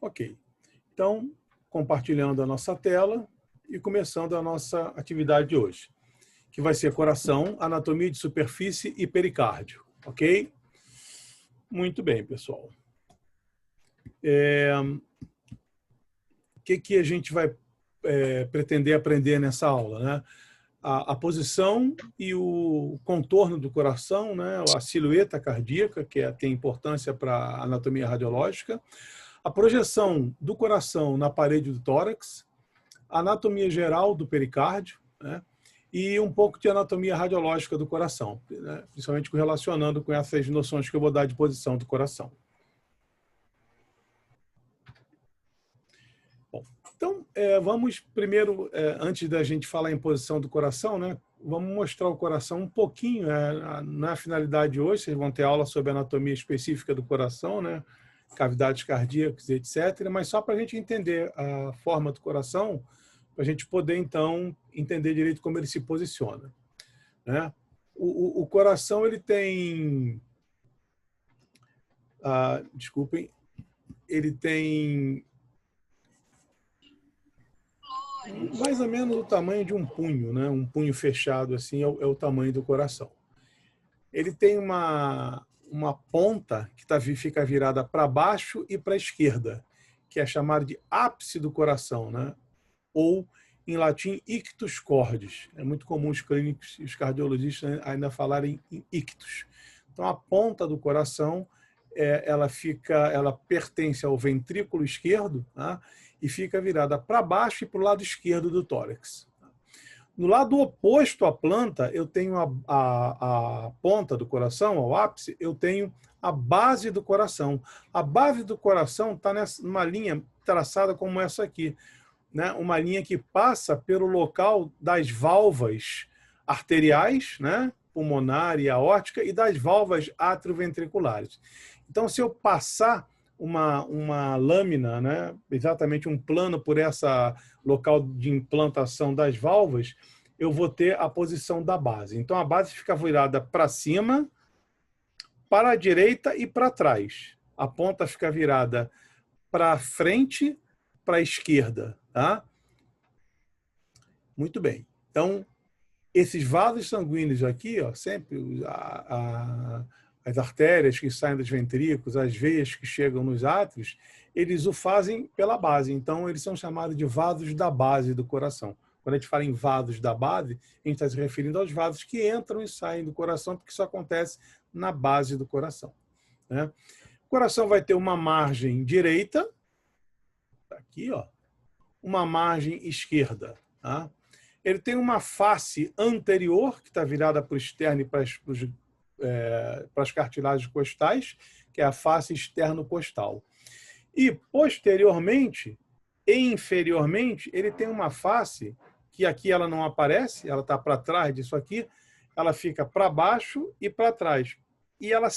Ok. Então, compartilhando a nossa tela e começando a nossa atividade de hoje, que vai ser coração, anatomia de superfície e pericárdio. Ok? Muito bem, pessoal. O que a gente vai pretender aprender nessa aula, né? A posição e o contorno do coração, né? A silhueta cardíaca, que tem importância para a anatomia radiológica, a projeção do coração na parede do tórax, a anatomia geral do pericárdio, né? E um pouco de anatomia radiológica do coração, né? Principalmente relacionando com essas noções que eu vou dar de posição do coração. Bom, então, vamos primeiro, antes da gente falar em posição do coração, né? Vamos mostrar o coração um pouquinho, na finalidade de hoje. Vocês vão ter aula sobre anatomia específica do coração, né? Cavidades cardíacas, etc. Mas só para a gente entender a forma do coração, para a gente poder, então, entender direito como ele se posiciona, né? O coração, ele tem... desculpem. Ele tem mais ou menos o tamanho de um punho, né? Um punho fechado, assim, é o tamanho do coração. Ele tem uma ponta que fica virada para baixo e para a esquerda, que é chamada de ápice do coração, né? Ou, em latim, ictus cordis. É muito comum os clínicos e os cardiologistas ainda falarem em ictus. Então, a ponta do coração, ela pertence ao ventrículo esquerdo, tá? E fica virada para baixo e para o lado esquerdo do tórax. No lado oposto à planta, eu tenho a ponta do coração, ao ápice, eu tenho a base do coração. A base do coração está numa linha traçada como essa aqui, né? Uma linha que passa pelo local das válvulas arteriais, né? Pulmonar e aórtica, e das válvulas atrioventriculares. Então, se eu passar uma lâmina, né? Exatamente um plano por essa local de implantação das válvulas, eu vou ter a posição da base. Então, a base fica virada para cima, para a direita e para trás. A ponta fica virada para frente, para a esquerda, tá? Muito bem. Então, esses vasos sanguíneos aqui, ó, sempre as artérias que saem dos ventrículos, as veias que chegam nos átrios, eles o fazem pela base. Então, eles são chamados de vasos da base do coração. Quando a gente fala em vasos da base, a gente está se referindo aos vasos que entram e saem do coração, porque isso acontece na base do coração, né? O coração vai ter uma margem direita, aqui, ó, uma margem esquerda, tá? Ele tem uma face anterior, que está virada para o externo e para as cartilagens costais, que é a face externo-costal. E, posteriormente e inferiormente, ele tem uma face que aqui ela não aparece, ela está para trás disso aqui, ela fica para baixo e para trás. E ela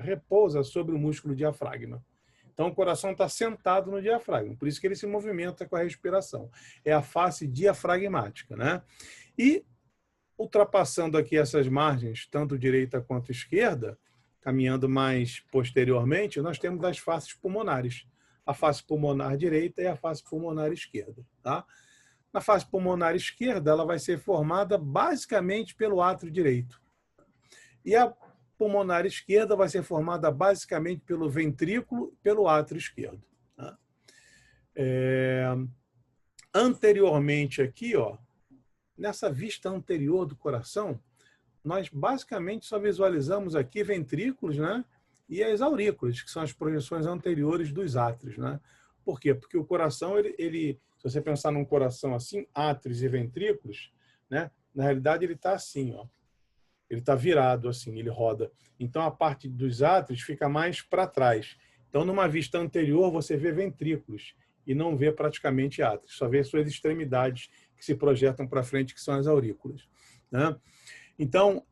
repousa sobre o músculo diafragma. Então, o coração está sentado no diafragma, por isso que ele se movimenta com a respiração. É a face diafragmática, né? E, ultrapassando aqui essas margens, tanto direita quanto esquerda, caminhando mais posteriormente, nós temos as faces pulmonares. A face pulmonar direita e a face pulmonar esquerda, tá? Na face pulmonar esquerda, ela vai ser formada basicamente pelo átrio direito. E a pulmonar esquerda vai ser formada basicamente pelo ventrículo e pelo átrio esquerdo, tá? Anteriormente aqui, ó, nessa vista anterior do coração, nós basicamente só visualizamos aqui ventrículos, né? E as aurículas, que são as projeções anteriores dos átrios, né? Por quê? Porque o coração, se você pensar num coração assim, átrios e ventrículos, né? Na realidade ele está assim, ó. Ele está virado assim, ele roda. Então, a parte dos átrios fica mais para trás. Então, numa vista anterior, você vê ventrículos e não vê praticamente átrios. Só vê suas extremidades que se projetam para frente, que são as aurículas, né? Então,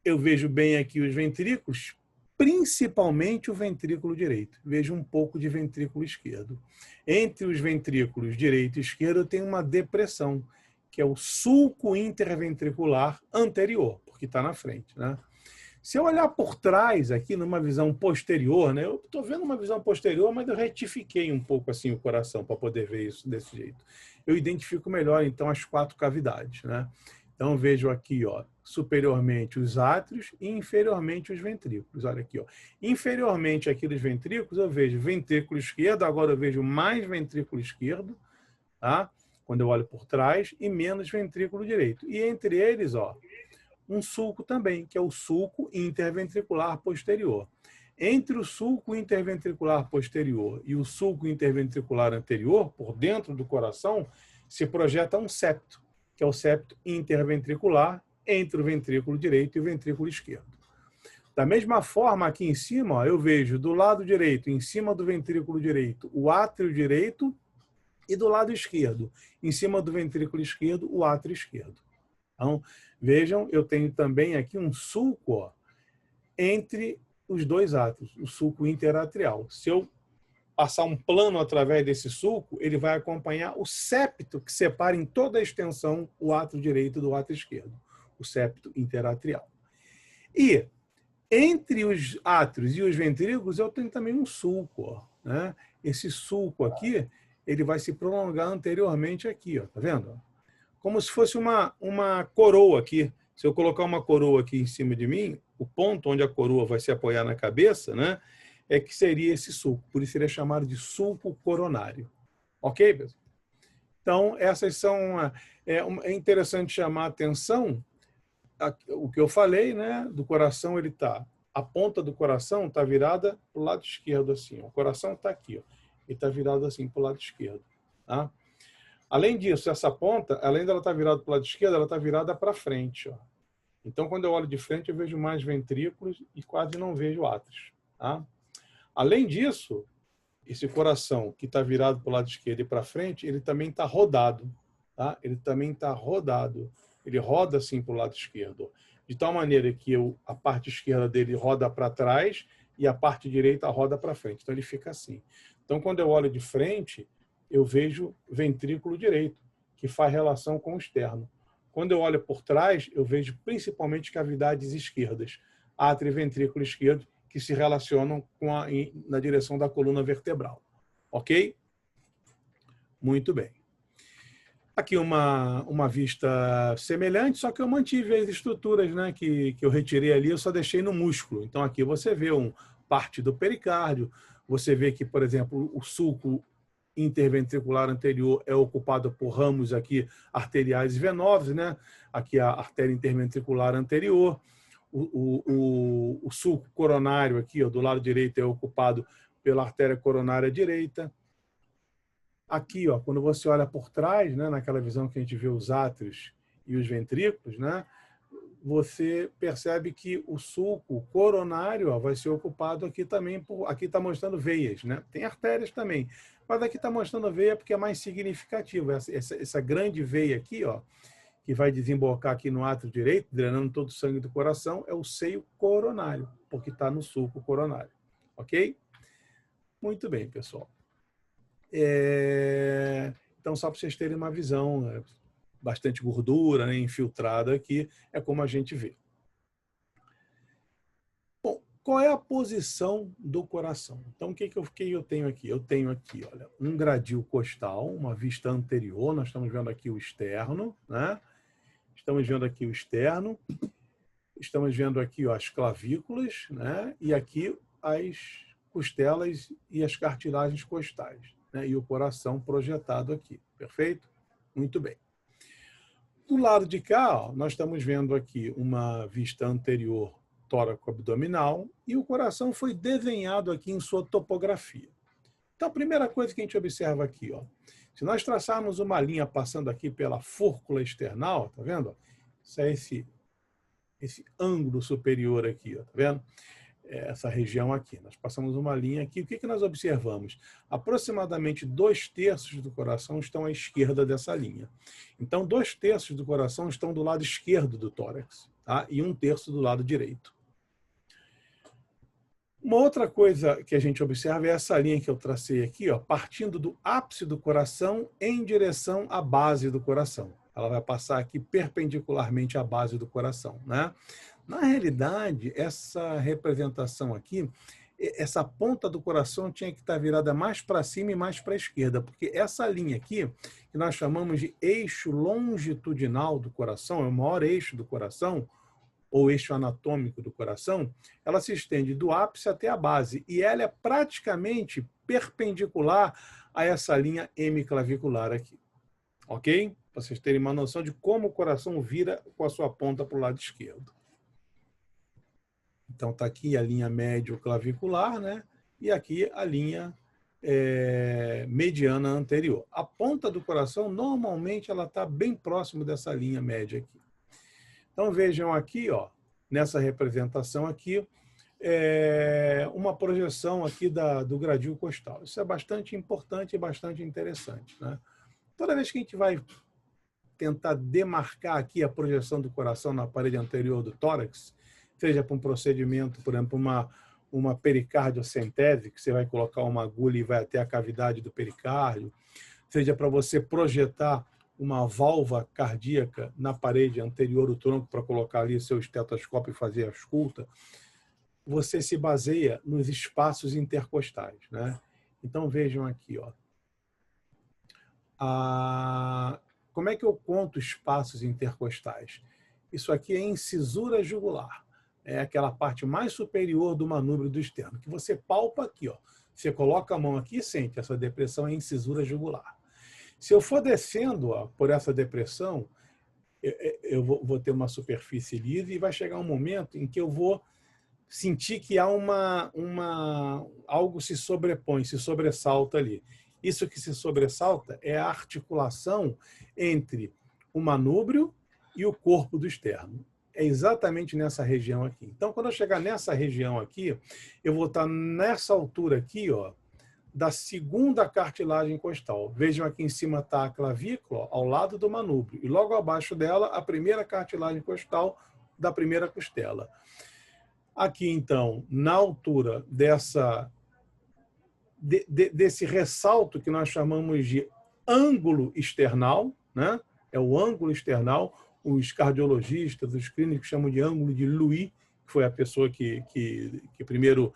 eu vejo bem aqui os ventrículos, principalmente o ventrículo direito. Vejo um pouco de ventrículo esquerdo. Entre os ventrículos direito e esquerdo tem uma depressão, que é o sulco interventricular anterior, porque está na frente, né? Se eu olhar por trás aqui, numa visão posterior, né? Eu estou vendo uma visão posterior, mas eu retifiquei um pouco assim o coração para poder ver isso desse jeito. Eu identifico melhor, então, as 4 cavidades, né? Então, vejo aqui, ó, superiormente os átrios e inferiormente os ventrículos. Olha aqui, ó. Inferiormente aqui dos ventrículos, eu vejo ventrículo esquerdo, agora eu vejo mais ventrículo esquerdo, tá? Quando eu olho por trás, e menos ventrículo direito. E entre eles, ó, um sulco também, que é o sulco interventricular posterior. Entre o sulco interventricular posterior e o sulco interventricular anterior, por dentro do coração, se projeta um septo, que é o septo interventricular entre o ventrículo direito e o ventrículo esquerdo. Da mesma forma, aqui em cima, ó, eu vejo do lado direito, em cima do ventrículo direito, o átrio direito, e do lado esquerdo, em cima do ventrículo esquerdo, o átrio esquerdo. Então, vejam, eu tenho também aqui um sulco, ó, entre os 2 átrios, o sulco interatrial. Se eu passar um plano através desse sulco, ele vai acompanhar o septo que separa em toda a extensão o átrio direito do átrio esquerdo, o septo interatrial. E entre os átrios e os ventrículos, eu tenho também um sulco, ó, né? Esse sulco aqui, ele vai se prolongar anteriormente aqui, ó, tá vendo? Como se fosse uma coroa aqui. Se eu colocar uma coroa aqui em cima de mim, o ponto onde a coroa vai se apoiar na cabeça, né, é que seria esse sulco. Por isso ele é chamado de sulco coronário. Ok, pessoal? Então, essas são... É interessante chamar a atenção, o que eu falei, né, do coração, ele está... A ponta do coração está virada para o lado esquerdo, assim. Ó. O coração está aqui, ó. Ele está virado assim para o lado esquerdo. Tá? Além disso, essa ponta, além dela estar virada para o lado esquerdo, ela está virada para frente. Ó. Então, quando eu olho de frente, eu vejo mais ventrículos e quase não vejo átrios. Tá? Além disso, esse coração que está virado para o lado esquerdo e para frente, ele também está rodado. Tá? Ele também está rodado. Ele roda assim para o lado esquerdo. De tal maneira que a parte esquerda dele roda para trás e a parte direita roda para frente. Então, ele fica assim. Então, quando eu olho de frente, eu vejo ventrículo direito, que faz relação com o externo. Quando eu olho por trás, eu vejo principalmente cavidades esquerdas, átrio e ventrículo esquerdo, que se relacionam na direção da coluna vertebral. Ok? Muito bem. Aqui uma vista semelhante, só que eu mantive as estruturas, né, que eu retirei ali, eu só deixei no músculo. Então, aqui você vê parte do pericárdio, você vê que, por exemplo, o sulco interventricular anterior é ocupado por ramos aqui arteriais e venosos, né? Aqui a artéria interventricular anterior. O sulco coronário aqui, ó, do lado direito, é ocupado pela artéria coronária direita. Aqui, ó, quando você olha por trás, né, naquela visão que a gente vê os átrios e os ventrículos, né, você percebe que o sulco coronário, ó, vai ser ocupado aqui também aqui está mostrando veias, né? Tem artérias também, mas aqui está mostrando veia porque é mais significativo. Essa grande veia aqui, ó, que vai desembocar aqui no átrio direito, drenando todo o sangue do coração, é o seio coronário, porque está no sulco coronário. Ok? Muito bem, pessoal. Então, só para vocês terem uma visão, bastante gordura, né, infiltrada aqui, é como a gente vê. Bom, qual é a posição do coração? Então, o que eu tenho aqui? Eu tenho aqui, olha, um gradil costal, uma vista anterior, nós estamos vendo aqui o externo, né? Estamos vendo aqui o externo, estamos vendo aqui, ó, as clavículas, né? E aqui as costelas e as cartilagens costais, né? E o coração projetado aqui, perfeito? Muito bem. Do lado de cá, ó, nós estamos vendo aqui uma vista anterior tóraco-abdominal e o coração foi desenhado aqui em sua topografia. Então, a primeira coisa que a gente observa aqui, ó, se nós traçarmos uma linha passando aqui pela fúrcula external, tá vendo? Isso é esse ângulo superior aqui, ó, tá vendo? Essa região aqui. Nós passamos uma linha aqui. O que nós observamos? Aproximadamente 2/3 do coração estão à esquerda dessa linha. Então, 2/3 do coração estão do lado esquerdo do tórax, tá? E 1/3 do lado direito. Uma outra coisa que a gente observa é essa linha que eu tracei aqui, ó, partindo do ápice do coração em direção à base do coração. Ela vai passar aqui perpendicularmente à base do coração, né? Na realidade, essa representação aqui, essa ponta do coração tinha que estar virada mais para cima e mais para a esquerda, porque essa linha aqui, que nós chamamos de eixo longitudinal do coração, é o maior eixo do coração, ou eixo anatômico do coração, ela se estende do ápice até a base, e ela é praticamente perpendicular a essa linha hemiclavicular aqui. Ok? Para vocês terem uma noção de como o coração vira com a sua ponta para o lado esquerdo. Então, está aqui a linha médio-clavicular, né? E aqui a linha mediana anterior. A ponta do coração, normalmente, ela está bem próximo dessa linha média aqui. Então, vejam aqui, ó, nessa representação aqui, uma projeção aqui do gradil costal. Isso é bastante importante e bastante interessante, né? Toda vez que a gente vai tentar demarcar aqui a projeção do coração na parede anterior do tórax, seja para um procedimento, por exemplo, uma pericardiocentese, que você vai colocar uma agulha e vai até a cavidade do pericárdio, seja para você projetar uma válvula cardíaca na parede anterior do tronco para colocar ali seu estetoscópio e fazer a ausculta, você se baseia nos espaços intercostais, né? Então, vejam aqui, ó. Como é que eu conto espaços intercostais? Isso aqui é incisura jugular. É aquela parte mais superior do manúbrio do externo, que você palpa aqui, ó. Você coloca a mão aqui e sente essa depressão, é incisura jugular. Se eu for descendo, ó, por essa depressão, eu vou ter uma superfície lisa e vai chegar um momento em que eu vou sentir que há algo se sobrepõe, se sobressalta ali. Isso que se sobressalta é a articulação entre o manúbrio e o corpo do externo. É exatamente nessa região aqui. Então, quando eu chegar nessa região aqui, eu vou estar nessa altura aqui, ó, da segunda cartilagem costal. Vejam aqui em cima está a clavícula, ó, ao lado do manúbrio. E logo abaixo dela, a primeira cartilagem costal da primeira costela. Aqui, então, na altura desse ressalto que nós chamamos de ângulo external, né? É o ângulo external. Os cardiologistas, os clínicos chamam de ângulo de Louis, que foi a pessoa que primeiro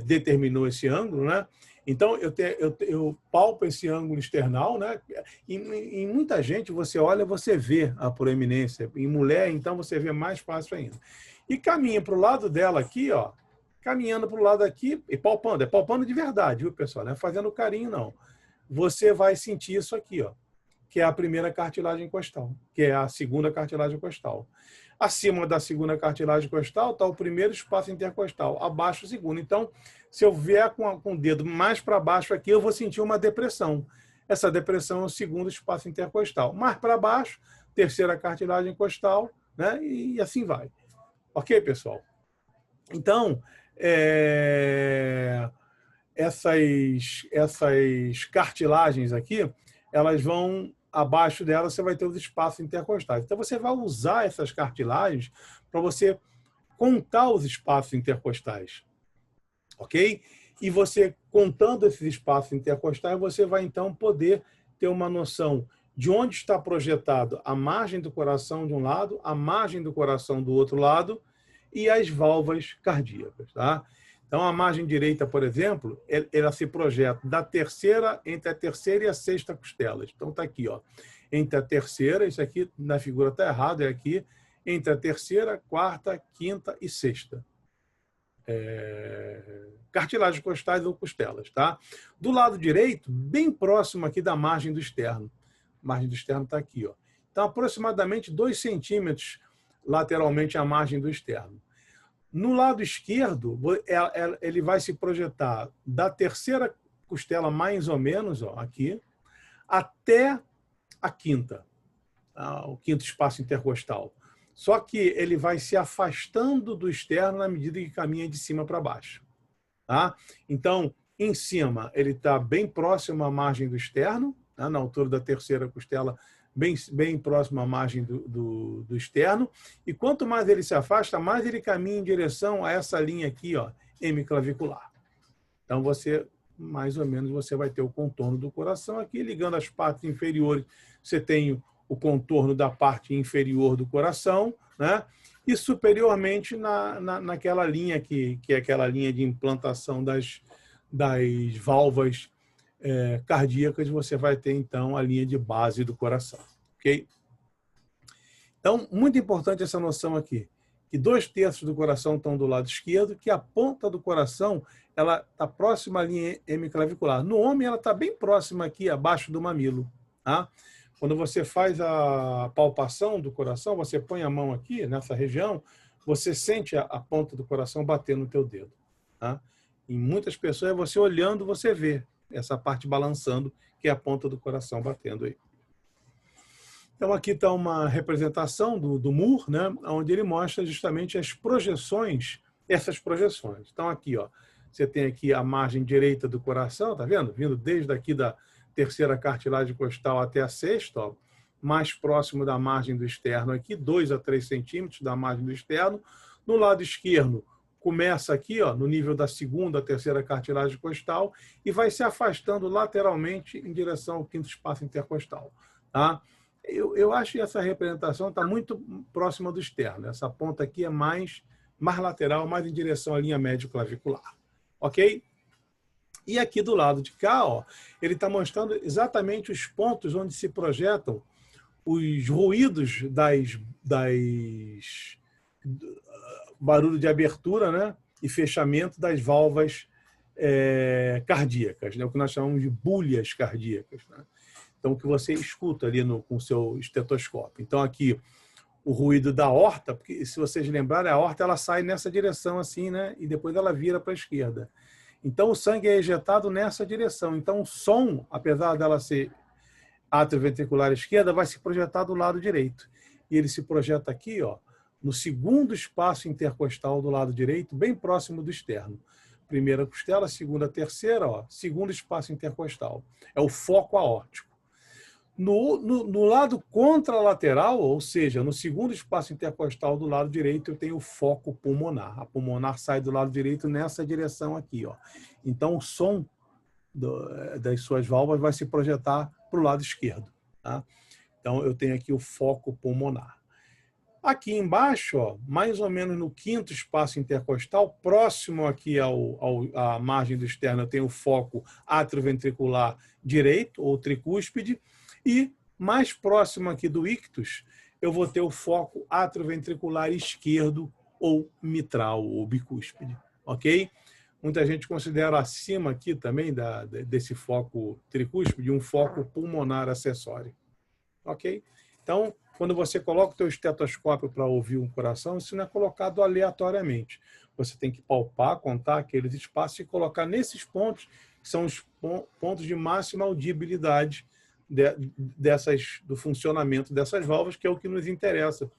determinou esse ângulo, né? Então, eu palpo esse ângulo external, né? Em muita gente, você olha, você vê a proeminência. Em mulher, então, você vê mais fácil ainda. E caminha para o lado dela aqui, ó, caminhando para o lado aqui, e palpando. É palpando de verdade, viu, pessoal? Não é fazendo carinho, não. Você vai sentir isso aqui, ó, que é a primeira cartilagem costal, que é a segunda cartilagem costal. Acima da segunda cartilagem costal está o primeiro espaço intercostal, abaixo o segundo. Então, se eu vier com o dedo mais para baixo aqui, eu vou sentir uma depressão. Essa depressão é o segundo espaço intercostal. Mais para baixo, terceira cartilagem costal, né? E assim vai. Ok, pessoal? Então, essas cartilagens aqui, elas vão, abaixo delas, você vai ter os espaços intercostais. Então, você vai usar essas cartilagens para você contar os espaços intercostais. Ok? E você, contando esses espaços intercostais, você vai, então, poder ter uma noção de onde está projetado a margem do coração de um lado, a margem do coração do outro lado e as válvulas cardíacas, tá? Então, a margem direita, por exemplo, ela se projeta entre a terceira e a sexta costelas. Então, está aqui, ó, entre a terceira, isso aqui na figura está errado, é aqui, entre a terceira, quarta, quinta e sexta. Cartilagens costais ou costelas, tá? Do lado direito, bem próximo aqui da margem do externo. A margem do externo está aqui, ó. Então, aproximadamente 2 centímetros lateralmente à margem do externo. No lado esquerdo, ele vai se projetar da terceira costela, mais ou menos, ó, aqui, até a quinta, o quinto espaço intercostal. Só que ele vai se afastando do externo na medida que caminha de cima para baixo. Tá? Então, em cima, ele está bem próximo à margem do externo, tá? Na altura da terceira costela, bem próximo à margem do externo. E quanto mais ele se afasta, mais ele caminha em direção a essa linha aqui, ó, hemiclavicular. Então, mais ou menos, você vai ter o contorno do coração aqui, ligando as partes inferiores. Você tem o contorno da parte inferior do coração, né? E superiormente naquela linha que é aquela linha de implantação das válvulas cardíacas, você vai ter, então, a linha de base do coração. Ok? Então, muito importante essa noção aqui, que 2/3 do coração estão do lado esquerdo, que a ponta do coração ela está próxima à linha hemiclavicular. No homem, ela está bem próxima aqui, abaixo do mamilo. Tá? Quando você faz a palpação do coração, você põe a mão aqui, nessa região, você sente a ponta do coração bater no teu dedo. Tá? Em muitas pessoas, você olhando, você vê essa parte balançando, que é a ponta do coração batendo aí. Então, aqui está uma representação do Moore, né, onde ele mostra justamente as projeções, essas projeções. Então, aqui, ó, você tem aqui a margem direita do coração, tá vendo? Vindo desde aqui da terceira cartilagem costal até a sexta, ó, mais próximo da margem do externo aqui, 2 a 3 centímetros da margem do externo. No lado esquerdo, começa aqui, ó, no nível da segunda, terceira cartilagem costal e vai se afastando lateralmente em direção ao quinto espaço intercostal. Tá? Eu acho que essa representação está muito próxima do externo. Essa ponta aqui é mais lateral, mais em direção à linha médio-clavicular. Ok? E aqui do lado de cá, ó, ele está mostrando exatamente os pontos onde se projetam os ruídos barulho de abertura, né, e fechamento das válvulas cardíacas, né, o que nós chamamos de bulhas cardíacas. Né? Então, o que você escuta ali com o seu estetoscópio. Então, aqui, o ruído da aorta, porque, se vocês lembrarem, a aorta ela sai nessa direção assim, né? E depois ela vira para a esquerda. Então, o sangue é ejetado nessa direção. Então, o som, apesar dela ser atrioventricular esquerda, vai se projetar do lado direito. E ele se projeta aqui, ó, no segundo espaço intercostal do lado direito, bem próximo do externo. Primeira costela, segunda, terceira, ó, segundo espaço intercostal. É o foco aórtico. No lado contralateral, ou seja, no segundo espaço intercostal do lado direito, eu tenho o foco pulmonar. A pulmonar sai do lado direito nessa direção aqui. Ó. Então, o som das suas válvulas vai se projetar para o lado esquerdo. Tá? Então, eu tenho aqui o foco pulmonar. Aqui embaixo, ó, mais ou menos no quinto espaço intercostal, próximo aqui à margem do externo, eu tenho o foco atrioventricular direito, ou tricúspide, e mais próximo aqui do ictus, eu vou ter o foco atrioventricular esquerdo, ou mitral, ou bicúspide. Ok? Muita gente considera acima aqui também desse foco tricúspide um foco pulmonar acessório. Ok? Então, quando você coloca o teu estetoscópio para ouvir um coração, isso não é colocado aleatoriamente. Você tem que palpar, contar aqueles espaços e colocar nesses pontos, que são os pontos de máxima audibilidade do funcionamento dessas válvulas, que é o que nos interessa.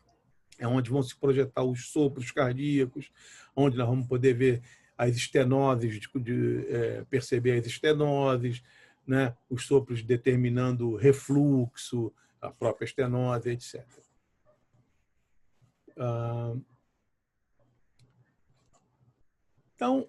É onde vão se projetar os sopros cardíacos, onde nós vamos poder ver as estenoses, perceber as estenoses, né? Os sopros determinando refluxo, a própria estenose, etc. Então,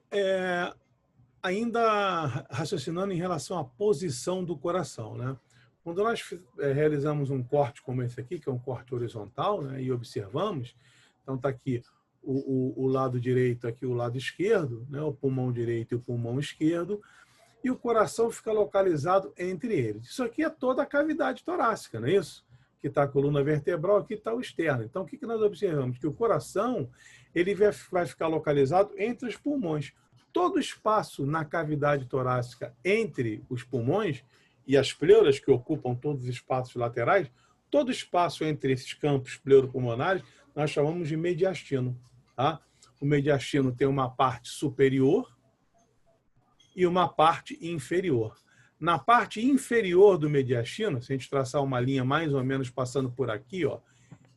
ainda raciocinando em relação à posição do coração, né? Quando nós realizamos um corte como esse aqui, que é um corte horizontal, né, e observamos, então está aqui o lado direito, aqui o lado esquerdo, né, o pulmão direito e o pulmão esquerdo, e o coração fica localizado entre eles. Isso aqui é toda a cavidade torácica, não é isso? Que está a coluna vertebral, aqui está o externo. Então, o que nós observamos? Que o coração ele vai ficar localizado entre os pulmões. Todo espaço na cavidade torácica entre os pulmões e as pleuras, que ocupam todos os espaços laterais, todo espaço entre esses campos pleuropulmonares, nós chamamos de mediastino. Tá? O mediastino tem uma parte superior e uma parte inferior. Na parte inferior do mediastino, se a gente traçar uma linha mais ou menos passando por aqui, ó,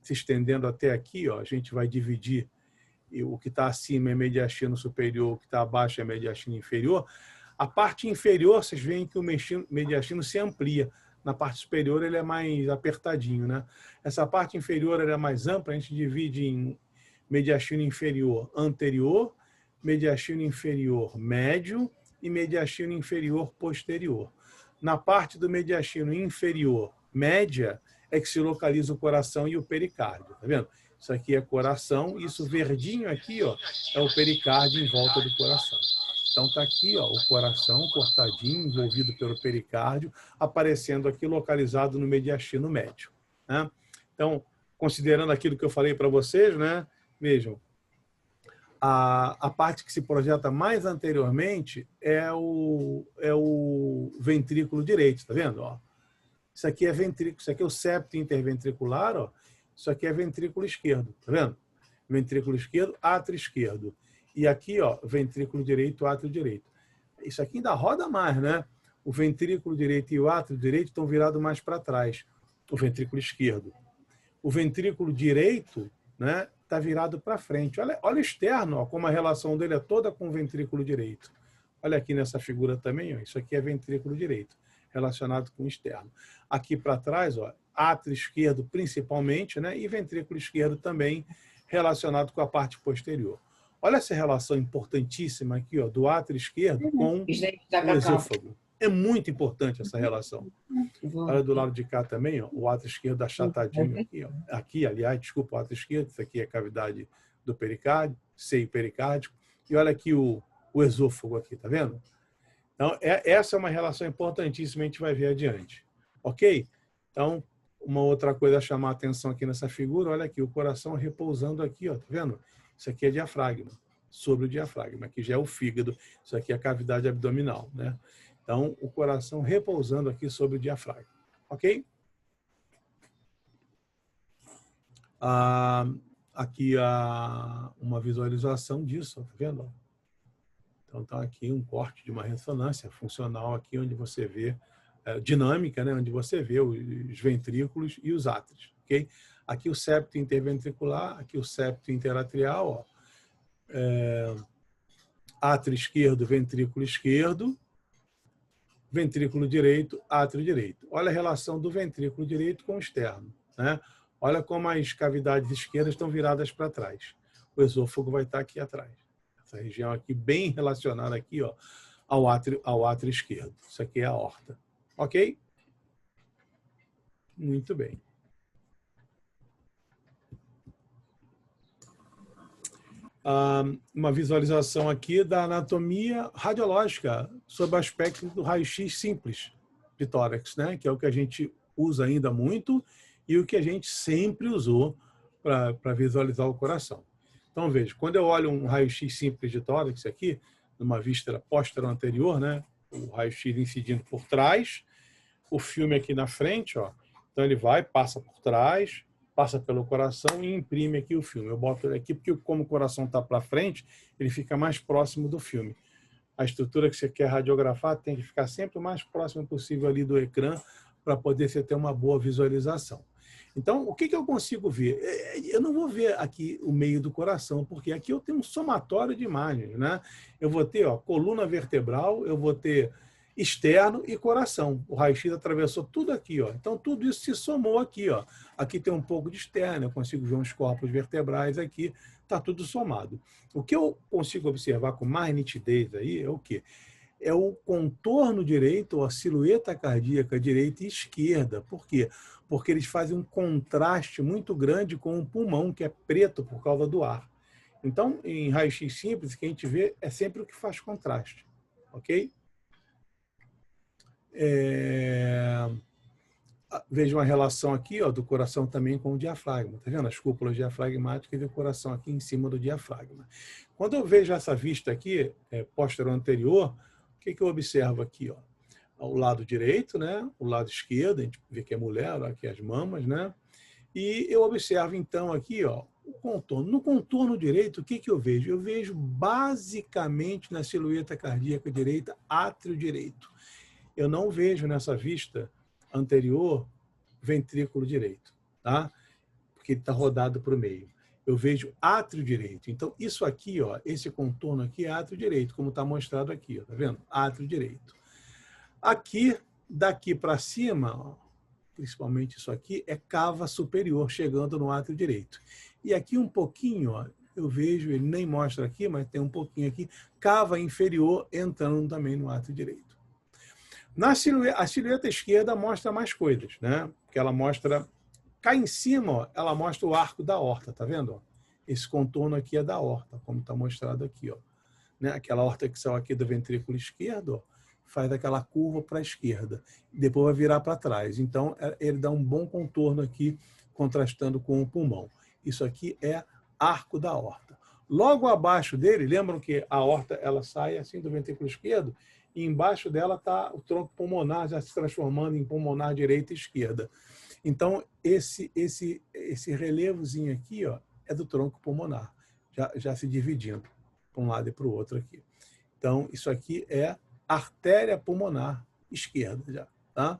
se estendendo até aqui, ó, a gente vai dividir, e o que está acima é mediastino superior, o que está abaixo é mediastino inferior. A parte inferior, vocês veem que o mediastino se amplia. Na parte superior ele é mais apertadinho, né? Essa parte inferior ela é mais ampla, a gente divide em mediastino inferior anterior, mediastino inferior médio e mediastino inferior posterior. Na parte do mediastino inferior média, é que se localiza o coração e o pericárdio. Tá vendo? Isso aqui é coração, isso verdinho aqui, ó, é o pericárdio em volta do coração. Então está aqui, ó, o coração cortadinho, envolvido pelo pericárdio, aparecendo aqui localizado no mediastino médio. Né? Então, considerando aquilo que eu falei para vocês, né? Vejam, a parte que se projeta mais anteriormente é o ventrículo direito, tá vendo? Ó, isso aqui é ventrículo, isso aqui é o septo interventricular, ó. Isso aqui é ventrículo esquerdo, tá vendo? Ventrículo esquerdo, átrio esquerdo. E aqui, ó, ventrículo direito, átrio direito. Isso aqui ainda roda mais, né? O ventrículo direito e o átrio direito estão virados mais para trás. O ventrículo esquerdo. O ventrículo direito, né, está virado para frente. Olha o externo, ó, como a relação dele é toda com o ventrículo direito. Olha aqui nessa figura também, ó, isso aqui é ventrículo direito, relacionado com o externo. Aqui para trás, ó, átrio esquerdo principalmente, né, e ventrículo esquerdo também relacionado com a parte posterior. Olha essa relação importantíssima aqui, ó, do átrio esquerdo com o esôfago. É muito importante essa relação. Olha do lado de cá também, ó, o átrio esquerdo achatadinho aqui, ó. Aqui, aliás, desculpa, o átrio esquerdo, isso aqui é a cavidade do pericárdio, seio pericárdico. E olha aqui o esôfago aqui, tá vendo? Então, essa é uma relação importantíssima, a gente vai ver adiante. Ok? Então, uma outra coisa a chamar a atenção aqui nessa figura, olha aqui, o coração repousando aqui, ó, tá vendo? Isso aqui é diafragma, sobre o diafragma. Aqui já é o fígado, isso aqui é a cavidade abdominal, né? Então, o coração repousando aqui sobre o diafragma. Ok? Aqui uma visualização disso, tá vendo? Então, está aqui um corte de uma ressonância funcional aqui, onde você vê dinâmica, né? Onde você vê os ventrículos e os átrios. Ok? Aqui o septo interventricular, aqui o septo interatrial, ó. Átrio esquerdo, ventrículo esquerdo, ventrículo direito, átrio direito. Olha a relação do ventrículo direito com o externo, né? Olha como as cavidades esquerdas estão viradas para trás. O esôfago vai estar aqui atrás. Essa região aqui bem relacionada aqui, ó, ao átrio esquerdo. Isso aqui é a aorta. Ok? Muito bem. Uma visualização aqui da anatomia radiológica sob o aspecto do raio-x simples de tórax, né? Que é o que a gente usa ainda muito e o que a gente sempre usou para visualizar o coração. Então, veja, quando eu olho um raio-x simples de tórax aqui, numa vista póstero anterior, né? O raio-x incidindo por trás, o filme aqui na frente, ó. Então ele vai, passa por trás, passa pelo coração e imprime aqui o filme. Eu boto ele aqui porque, como o coração está para frente, ele fica mais próximo do filme. A estrutura que você quer radiografar tem que ficar sempre o mais próximo possível ali do ecrã para poder você ter uma boa visualização. Então, o que eu consigo ver? Eu não vou ver aqui o meio do coração, porque aqui eu tenho um somatório de imagens, né? Eu vou ter, ó, coluna vertebral, eu vou ter externo e coração. O raio-x atravessou tudo aqui, ó. Então, tudo isso se somou aqui, ó. Aqui tem um pouco de externo, eu consigo ver uns corpos vertebrais aqui, está tudo somado. O que eu consigo observar com mais nitidez aí é o quê? É o contorno direito, ou a silhueta cardíaca direita e esquerda. Por quê? Porque eles fazem um contraste muito grande com o pulmão, que é preto por causa do ar. Então, em raio-x simples, o que a gente vê é sempre o que faz contraste. Ok? Veja uma relação aqui, ó, do coração também com o diafragma. Tá vendo? As cúpulas diafragmáticas e o coração aqui em cima do diafragma. Quando eu vejo essa vista aqui, póstero anterior, o que eu observo aqui? Ó? O lado direito, né? O lado esquerdo, a gente vê que é mulher, ó, aqui as mamas, né? E eu observo, então, aqui, ó, o contorno. No contorno direito, o que eu vejo? Eu vejo basicamente na silhueta cardíaca direita, átrio direito. Eu não vejo nessa vista anterior ventrículo direito, tá? Porque ele está rodado para o meio. Eu vejo átrio direito. Então, isso aqui, ó, esse contorno aqui é átrio direito, como está mostrado aqui, ó, tá vendo? Átrio direito. Aqui, daqui para cima, ó, principalmente isso aqui, é cava superior, chegando no átrio direito. E aqui um pouquinho, ó, eu vejo, ele nem mostra aqui, mas tem um pouquinho aqui, cava inferior entrando também no átrio direito. A silhueta esquerda mostra mais coisas, né? Porque ela mostra Cá em cima, ó, ela mostra o arco da aorta, tá vendo? Ó? Esse contorno aqui é da aorta, como está mostrado aqui, ó. Né? Aquela aorta que saiu aqui do ventrículo esquerdo, ó, faz aquela curva para a esquerda, depois vai virar para trás. Então, ele dá um bom contorno aqui, contrastando com o pulmão. Isso aqui é arco da aorta. Logo abaixo dele, lembram que a aorta ela sai assim do ventrículo esquerdo, e embaixo dela está o tronco pulmonar já se transformando em pulmonar direita e esquerda. Então, esse relevozinho aqui, ó, é do tronco pulmonar, já se dividindo para um lado e para o outro aqui. Então, isso aqui é artéria pulmonar esquerda já, tá?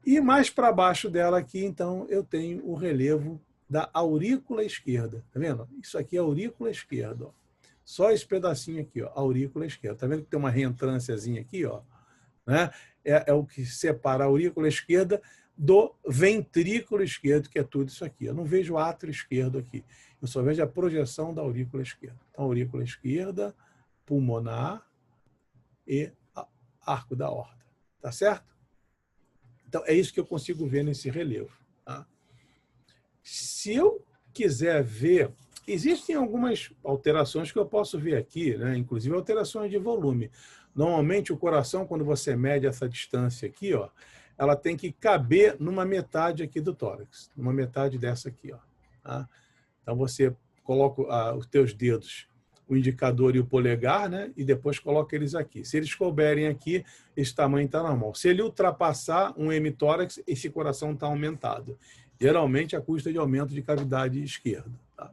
E mais para baixo dela aqui, então, eu tenho o relevo da aurícula esquerda, tá vendo? Isso aqui é a aurícula esquerda, ó. Só esse pedacinho aqui, ó, aurícula esquerda. Tá vendo que tem uma reentrânciazinha aqui, ó, né? É o que separa a aurícula esquerda do ventrículo esquerdo, que é tudo isso aqui. Eu não vejo o átrio esquerdo aqui. Eu só vejo a projeção da aurícula esquerda. Então, aurícula esquerda, pulmonar e arco da aorta. Tá certo? Então, é isso que eu consigo ver nesse relevo. Tá? Se eu quiser ver, existem algumas alterações que eu posso ver aqui, né? Inclusive alterações de volume. Normalmente, o coração, quando você mede essa distância aqui, ó, ela tem que caber numa metade aqui do tórax, numa metade dessa aqui, ó. Tá? Então, você coloca os teus dedos, o indicador e o polegar, né? E depois coloca eles aqui. Se eles couberem aqui, esse tamanho está normal. Se ele ultrapassar um hemitórax, esse coração está aumentado. Geralmente, a custa de aumento de cavidade esquerda. Tá?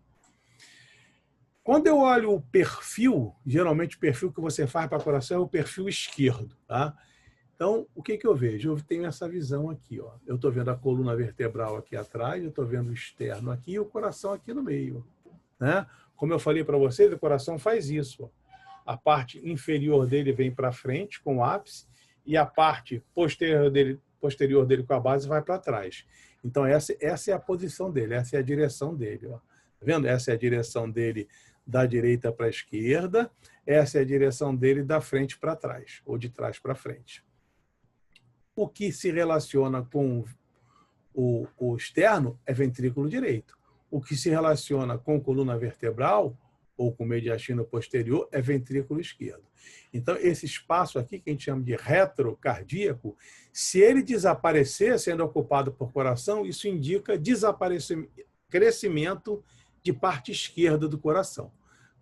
Quando eu olho o perfil, geralmente o perfil que você faz para coração é o perfil esquerdo. Tá? Então, o que eu vejo? Eu tenho essa visão aqui. Ó. Eu estou vendo a coluna vertebral aqui atrás, eu estou vendo o externo aqui e o coração aqui no meio. Né? Como eu falei para vocês, o coração faz isso. Ó. A parte inferior dele vem para frente com o ápice e a parte posterior dele com a base vai para trás. Então, essa é a posição dele, essa é a direção dele. Ó. Tá vendo? Essa é a direção dele da direita para a esquerda, essa é a direção dele da frente para trás, ou de trás para frente. O que se relaciona com o externo é ventrículo direito. O que se relaciona com coluna vertebral ou com mediastino posterior é ventrículo esquerdo. Então, esse espaço aqui, que a gente chama de retrocardíaco, se ele desaparecer sendo ocupado por coração, isso indica crescimento de parte esquerda do coração.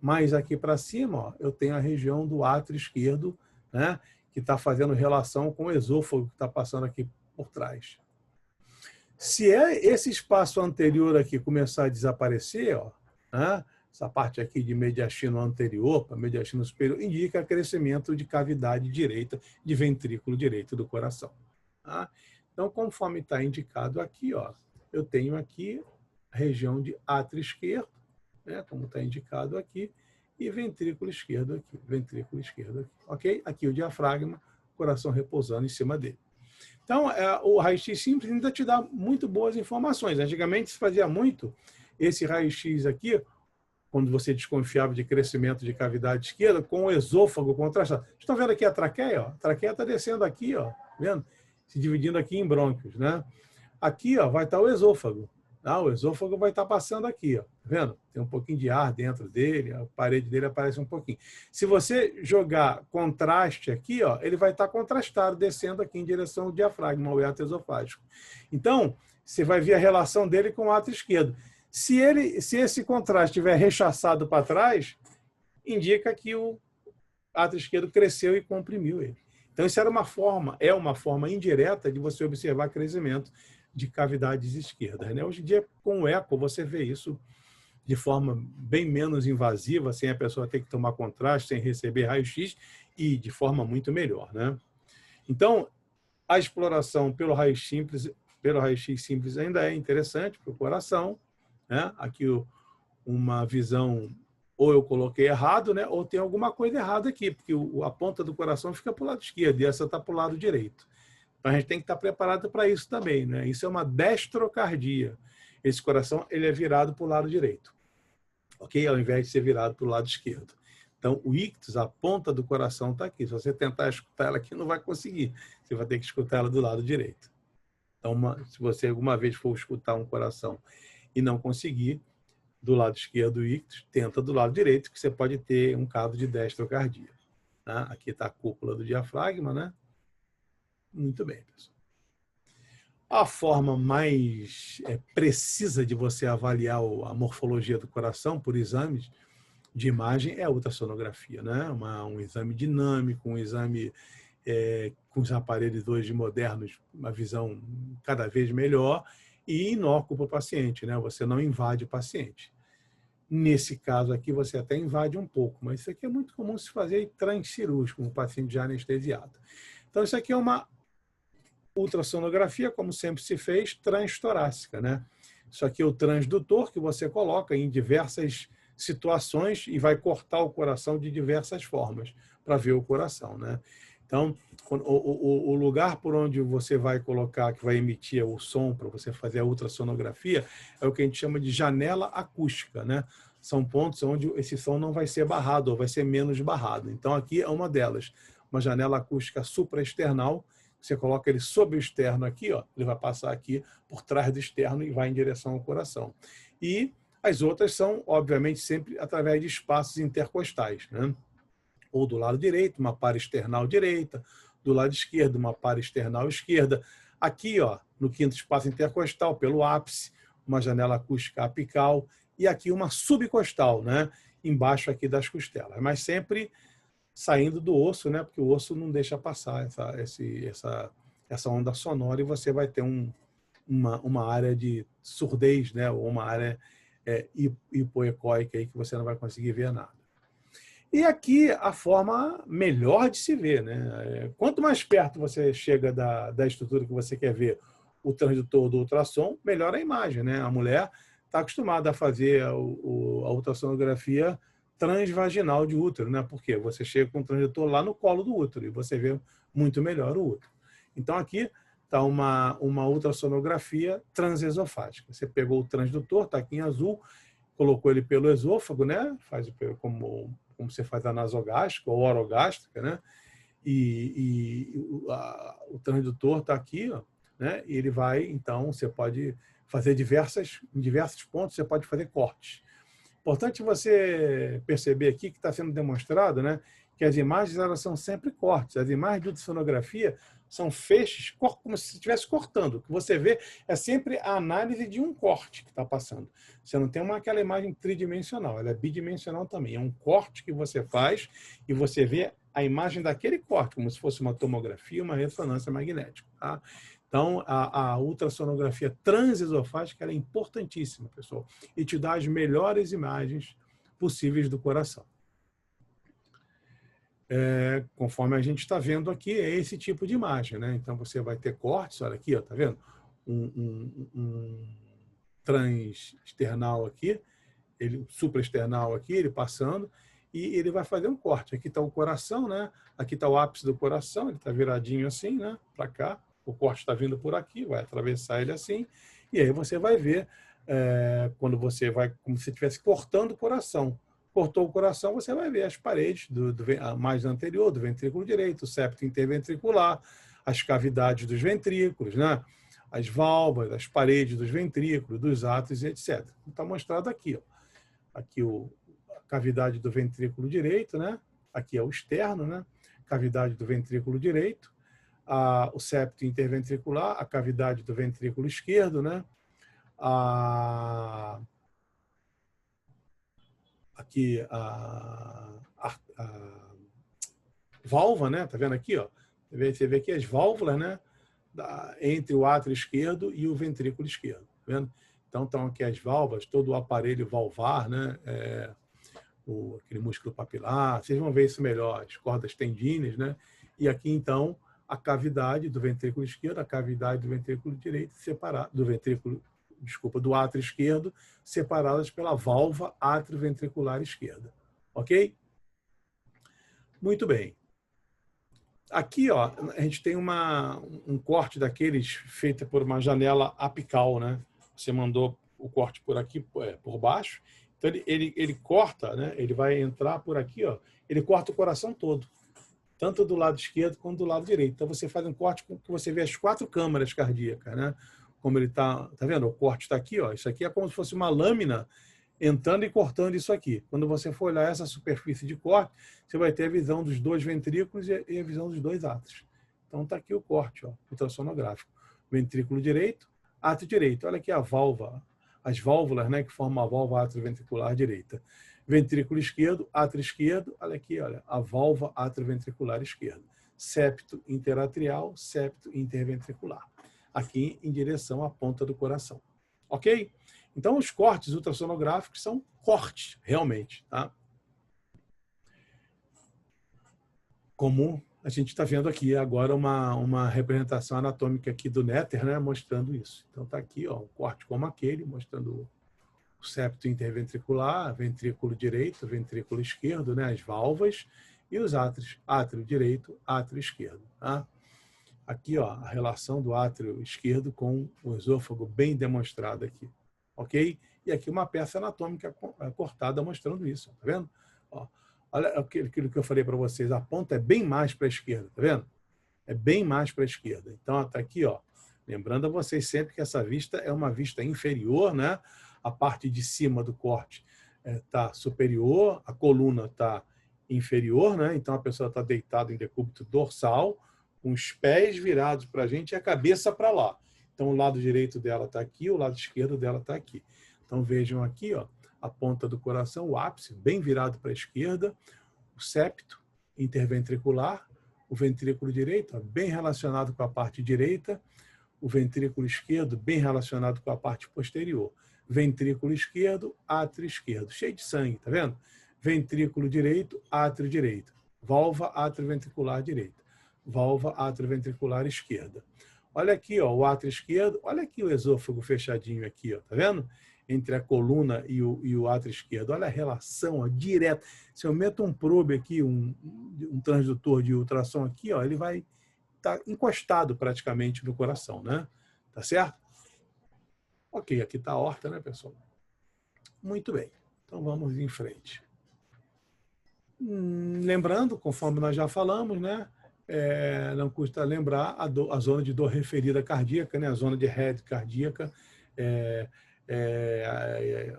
Mas aqui para cima, ó, eu tenho a região do átrio esquerdo, né, que está fazendo relação com o esôfago que está passando aqui por trás. Se esse espaço anterior aqui começar a desaparecer, ó, né, essa parte aqui de mediastino anterior para mediastino superior, indica crescimento de cavidade direita, de ventrículo direito do coração. Tá? Então, conforme está indicado aqui, ó, eu tenho aqui a região de átrio esquerdo, né, como está indicado aqui, e ventrículo esquerdo aqui, ok? Aqui o diafragma, coração repousando em cima dele. Então, o raio-x simples ainda te dá muito boas informações. Antigamente se fazia muito esse raio-x aqui, quando você desconfiava de crescimento de cavidade esquerda, com o esôfago contrastado. Estão vendo aqui a traqueia? Ó? A traqueia está descendo aqui, ó, vendo? Se dividindo aqui em brônquios. Né? Aqui ó, vai estar o esôfago. Tá? O esôfago vai estar passando aqui. Ó. Tá vendo? Tem um pouquinho de ar dentro dele, a parede dele aparece um pouquinho. Se você jogar contraste aqui, ó, ele vai estar contrastado, descendo aqui em direção ao diafragma, ao hiato esofágico. Então, você vai ver a relação dele com o átrio esquerdo. Se esse contraste estiver rechaçado para trás, indica que o átrio esquerdo cresceu e comprimiu ele. Então, isso é uma forma indireta de você observar crescimento de cavidades esquerdas. Né? Hoje em dia, com o eco, você vê isso de forma bem menos invasiva, sem a pessoa ter que tomar contraste, sem receber raio-x, e de forma muito melhor. Né? Então, a exploração pelo raio-x simples ainda é interessante para o coração. Né? Aqui uma visão, ou eu coloquei errado, né? Ou tem alguma coisa errada aqui, porque a ponta do coração fica para o lado esquerdo e essa está para o lado direito. Então, a gente tem que estar preparado para isso também. Né? Isso é uma destrocardia. Esse coração ele é virado para o lado direito, ok? Ao invés de ser virado para o lado esquerdo. Então, o ictus, a ponta do coração está aqui. Se você tentar escutar ela aqui, não vai conseguir. Você vai ter que escutar ela do lado direito. Então, se você alguma vez for escutar um coração e não conseguir, do lado esquerdo do ictus, tenta do lado direito, que você pode ter um caso de destrocardia. Né? Aqui está a cúpula do diafragma, né? Muito bem, pessoal. A forma mais precisa de você avaliar a morfologia do coração por exames de imagem é a ultrassonografia, né? Um exame dinâmico, um exame com os aparelhos hoje modernos, uma visão cada vez melhor e inócuo para o paciente, né? Você não invade o paciente. Nesse caso aqui, você até invade um pouco, mas isso aqui é muito comum se fazer em transcirúrgico, com o paciente já anestesiado. Então, isso aqui é uma ultrassonografia, como sempre se fez, transtorácica, né? Isso aqui é o transdutor que você coloca em diversas situações e vai cortar o coração de diversas formas para ver o coração, né? Então, o lugar por onde você vai colocar, que vai emitir o som para você fazer a ultrassonografia, é o que a gente chama de janela acústica, né? São pontos onde esse som não vai ser barrado ou vai ser menos barrado. Então, aqui é uma delas, uma janela acústica supraesternal. Você coloca ele sobre o externo aqui, ó, ele vai passar aqui por trás do externo e vai em direção ao coração. E as outras são, obviamente, sempre através de espaços intercostais, né? Ou do lado direito, uma paraesternal direita, do lado esquerdo, uma paraesternal esquerda. Aqui, ó, no quinto espaço intercostal, pelo ápice, uma janela acústica apical, e aqui uma subcostal, né? Embaixo aqui das costelas. Mas sempre saindo do osso, né? Porque o osso não deixa passar essa onda sonora e você vai ter uma área de surdez, né? Ou uma área hipoecóica aí que você não vai conseguir ver nada. E aqui a forma melhor de se ver, né? Quanto mais perto você chega da estrutura que você quer ver o transdutor do ultrassom, melhor a imagem, né? A mulher está acostumada a fazer a ultrassonografia transvaginal de útero, né? Porque você chega com o transdutor lá no colo do útero e você vê muito melhor o útero. Então aqui está uma ultrassonografia transesofágica. Você pegou o transdutor, está aqui em azul, colocou ele pelo esôfago, né? Faz como você faz a nasogástrica ou orogástrica, né? O transdutor está aqui, ó, né? E ele vai, então, você pode fazer em diversos pontos, você pode fazer cortes. Importante você perceber aqui que está sendo demonstrado, né, que as imagens elas são sempre cortes. As imagens de ultrassonografia são feixes, como se estivesse cortando. O que você vê é sempre a análise de um corte que está passando. Você não tem aquela imagem tridimensional, ela é bidimensional também. É um corte que você faz e você vê a imagem daquele corte, como se fosse uma tomografia, uma ressonância magnética. Tá? Então, a ultrassonografia transesofágica ela é importantíssima, pessoal, e te dá as melhores imagens possíveis do coração. Conforme a gente está vendo aqui, é esse tipo de imagem, né? Então, você vai ter cortes, olha aqui, ó, tá vendo? Um transesternal aqui, supraesternal aqui, ele passando, e ele vai fazer um corte. Aqui está o coração, né? Aqui está o ápice do coração, ele está viradinho assim, né? Para cá. O corte está vindo por aqui, vai atravessar ele assim, e aí você vai ver quando você vai, como se estivesse cortando o coração. Cortou o coração, você vai ver as paredes do mais anterior, do ventrículo direito, o septo interventricular, as cavidades dos ventrículos, né? As válvulas, as paredes dos ventrículos, dos átrios, etc. Está mostrado aqui, ó. Aqui a cavidade do ventrículo direito, né? Aqui é o externo, né? Cavidade do ventrículo direito. O septo interventricular, a cavidade do ventrículo esquerdo, né? Aqui a válvula, né? Tá vendo aqui, ó? Você vê aqui as válvulas, né? Entre o átrio esquerdo e o ventrículo esquerdo, tá vendo? Então estão aqui as válvulas, todo o aparelho valvar, né? Aquele músculo papilar, vocês vão ver isso melhor, as cordas tendíneas, né? E aqui então a cavidade do ventrículo esquerdo, a cavidade do ventrículo direito, do átrio esquerdo, separadas pela válvula atrioventricular esquerda. Ok? Muito bem. Aqui, ó, a gente tem um corte daqueles feito por uma janela apical, né? Você mandou o corte por aqui, por baixo. Então, ele corta, né? Ele vai entrar por aqui, ó. Ele corta o coração todo. tanto do lado esquerdo quanto do lado direito. Então, você faz um corte que você vê as 4 câmaras cardíacas, né? Como ele está, tá vendo? O corte está aqui, ó. Isso aqui é como se fosse uma lâmina entrando e cortando isso aqui. Quando você for olhar essa superfície de corte, você vai ter a visão dos 2 ventrículos e a visão dos 2 átrios. Então, está aqui o corte, ó, ultrassonográfico. Ventrículo direito, átrio direito. Olha aqui a válvula, as válvulas, né, que formam a válvula atrioventricular direita. Ventrículo esquerdo, átrio esquerdo, olha aqui, olha, a válvula atrioventricular esquerda. Septo interatrial, septo interventricular. Aqui em direção à ponta do coração. Ok? Então, os cortes ultrassonográficos são cortes, realmente. Tá? Como a gente está vendo aqui agora uma representação anatômica aqui do néter, né, mostrando isso. Então, está aqui ó, um corte como aquele, mostrando o septo interventricular, ventrículo direito, ventrículo esquerdo, né, as válvulas, e os átrios, átrio direito, átrio esquerdo. Tá? Aqui ó, a relação do átrio esquerdo com o esôfago bem demonstrada aqui. Ok? E aqui uma peça anatômica cortada mostrando isso. Tá vendo? Ó, olha aquilo que eu falei para vocês. A ponta é bem mais para a esquerda. Tá vendo? É bem mais para a esquerda. Então, está aqui, ó. Lembrando a vocês sempre que essa vista é uma vista inferior, né? A parte de cima do corte está superior, a coluna está inferior, né? Então, a pessoa está deitada em decúbito dorsal, com os pés virados para a gente e a cabeça para lá. Então, o lado direito dela está aqui, o lado esquerdo dela está aqui. Então, vejam aqui, ó, a ponta do coração, o ápice, bem virado para a esquerda, o septo interventricular, o ventrículo direito, ó, bem relacionado com a parte direita, o ventrículo esquerdo, bem relacionado com a parte posterior. Ventrículo esquerdo, átrio esquerdo, cheio de sangue, tá vendo? Ventrículo direito, átrio direito. Válvula atrioventricular direita. Válvula atrioventricular esquerda. Olha aqui, ó, o átrio esquerdo. Olha aqui o esôfago fechadinho aqui, ó, tá vendo? Entre a coluna e o átrio esquerdo. Olha a relação, ó, direta. Se eu meto um probe aqui, um transdutor de ultrassom aqui, ó, ele vai estar encostado praticamente no coração, né? Tá certo? Ok, aqui está a aorta, né, pessoal? Muito bem. Então, vamos em frente. Lembrando, conforme nós já falamos, né? Não custa lembrar a zona de dor referida cardíaca, né? A zona de head cardíaca,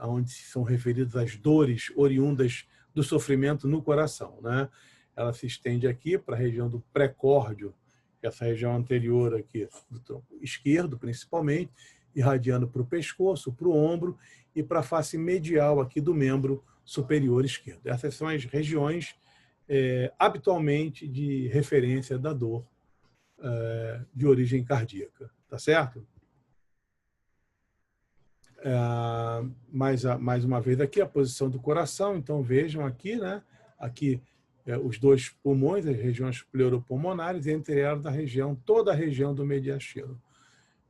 onde são referidas as dores oriundas do sofrimento no coração, né? Ela se estende aqui para a região do pré-córdio, essa região anterior aqui, do tronco esquerdo, principalmente, irradiando para o pescoço, para o ombro e para a face medial aqui do membro superior esquerdo. Essas são as regiões habitualmente de referência da dor de origem cardíaca. Tá certo? Mais uma vez aqui a posição do coração. Então vejam aqui, né? Aqui os 2 pulmões, as regiões pleuropulmonares, entre elas toda a região do mediastino.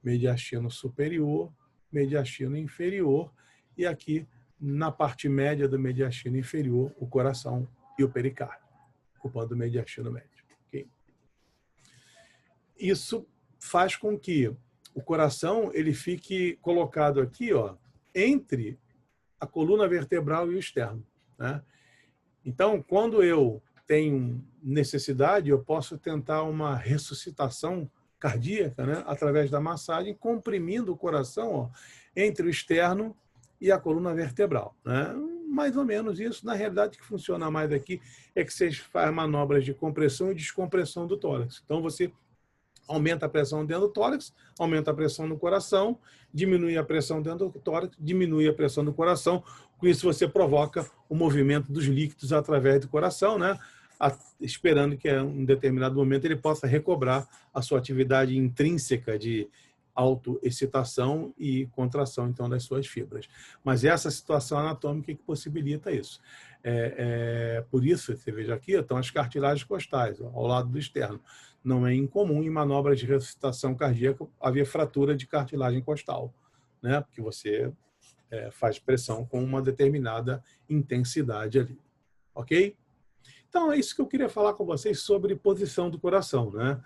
Mediastino superior, mediastino inferior e aqui na parte média do mediastino inferior, o coração e o pericárdio, ocupando o mediastino médio. Okay? Isso faz com que o coração ele fique colocado aqui, ó, entre a coluna vertebral e o externo, né? Então, quando eu tenho necessidade, eu posso tentar uma ressuscitação cardíaca, né, através da massagem, comprimindo o coração, ó, entre o externo e a coluna vertebral, né? Mais ou menos isso. Na realidade, o que funciona mais aqui é que você faz manobras de compressão e descompressão do tórax. Então, você aumenta a pressão dentro do tórax, aumenta a pressão no coração, diminui a pressão dentro do tórax, diminui a pressão no coração. Com isso, você provoca o movimento dos líquidos através do coração, né? Esperando que em um determinado momento ele possa recobrar a sua atividade intrínseca de autoexcitação e contração, então, das suas fibras. Mas essa situação anatômica que possibilita isso. Por isso, você veja aqui, estão as cartilagens costais, ó, ao lado do externo. Não é incomum em manobras de ressuscitação cardíaca haver fratura de cartilagem costal, né? Porque você faz pressão com uma determinada intensidade ali. Ok? Então, é isso que eu queria falar com vocês sobre posição do coração, né?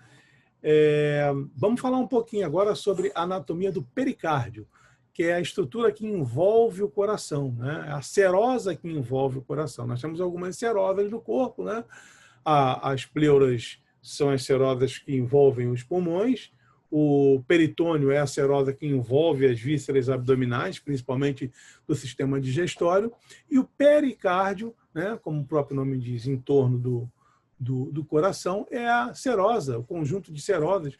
Vamos falar um pouquinho agora sobre a anatomia do pericárdio, que é a estrutura que envolve o coração, né? A serosa que envolve o coração. Nós temos algumas serosas no corpo, né? As pleuras são as serosas que envolvem os pulmões. O peritônio é a serosa que envolve as vísceras abdominais, principalmente do sistema digestório. E o pericárdio, né, como o próprio nome diz, em torno do coração, é a serosa, o conjunto de serosas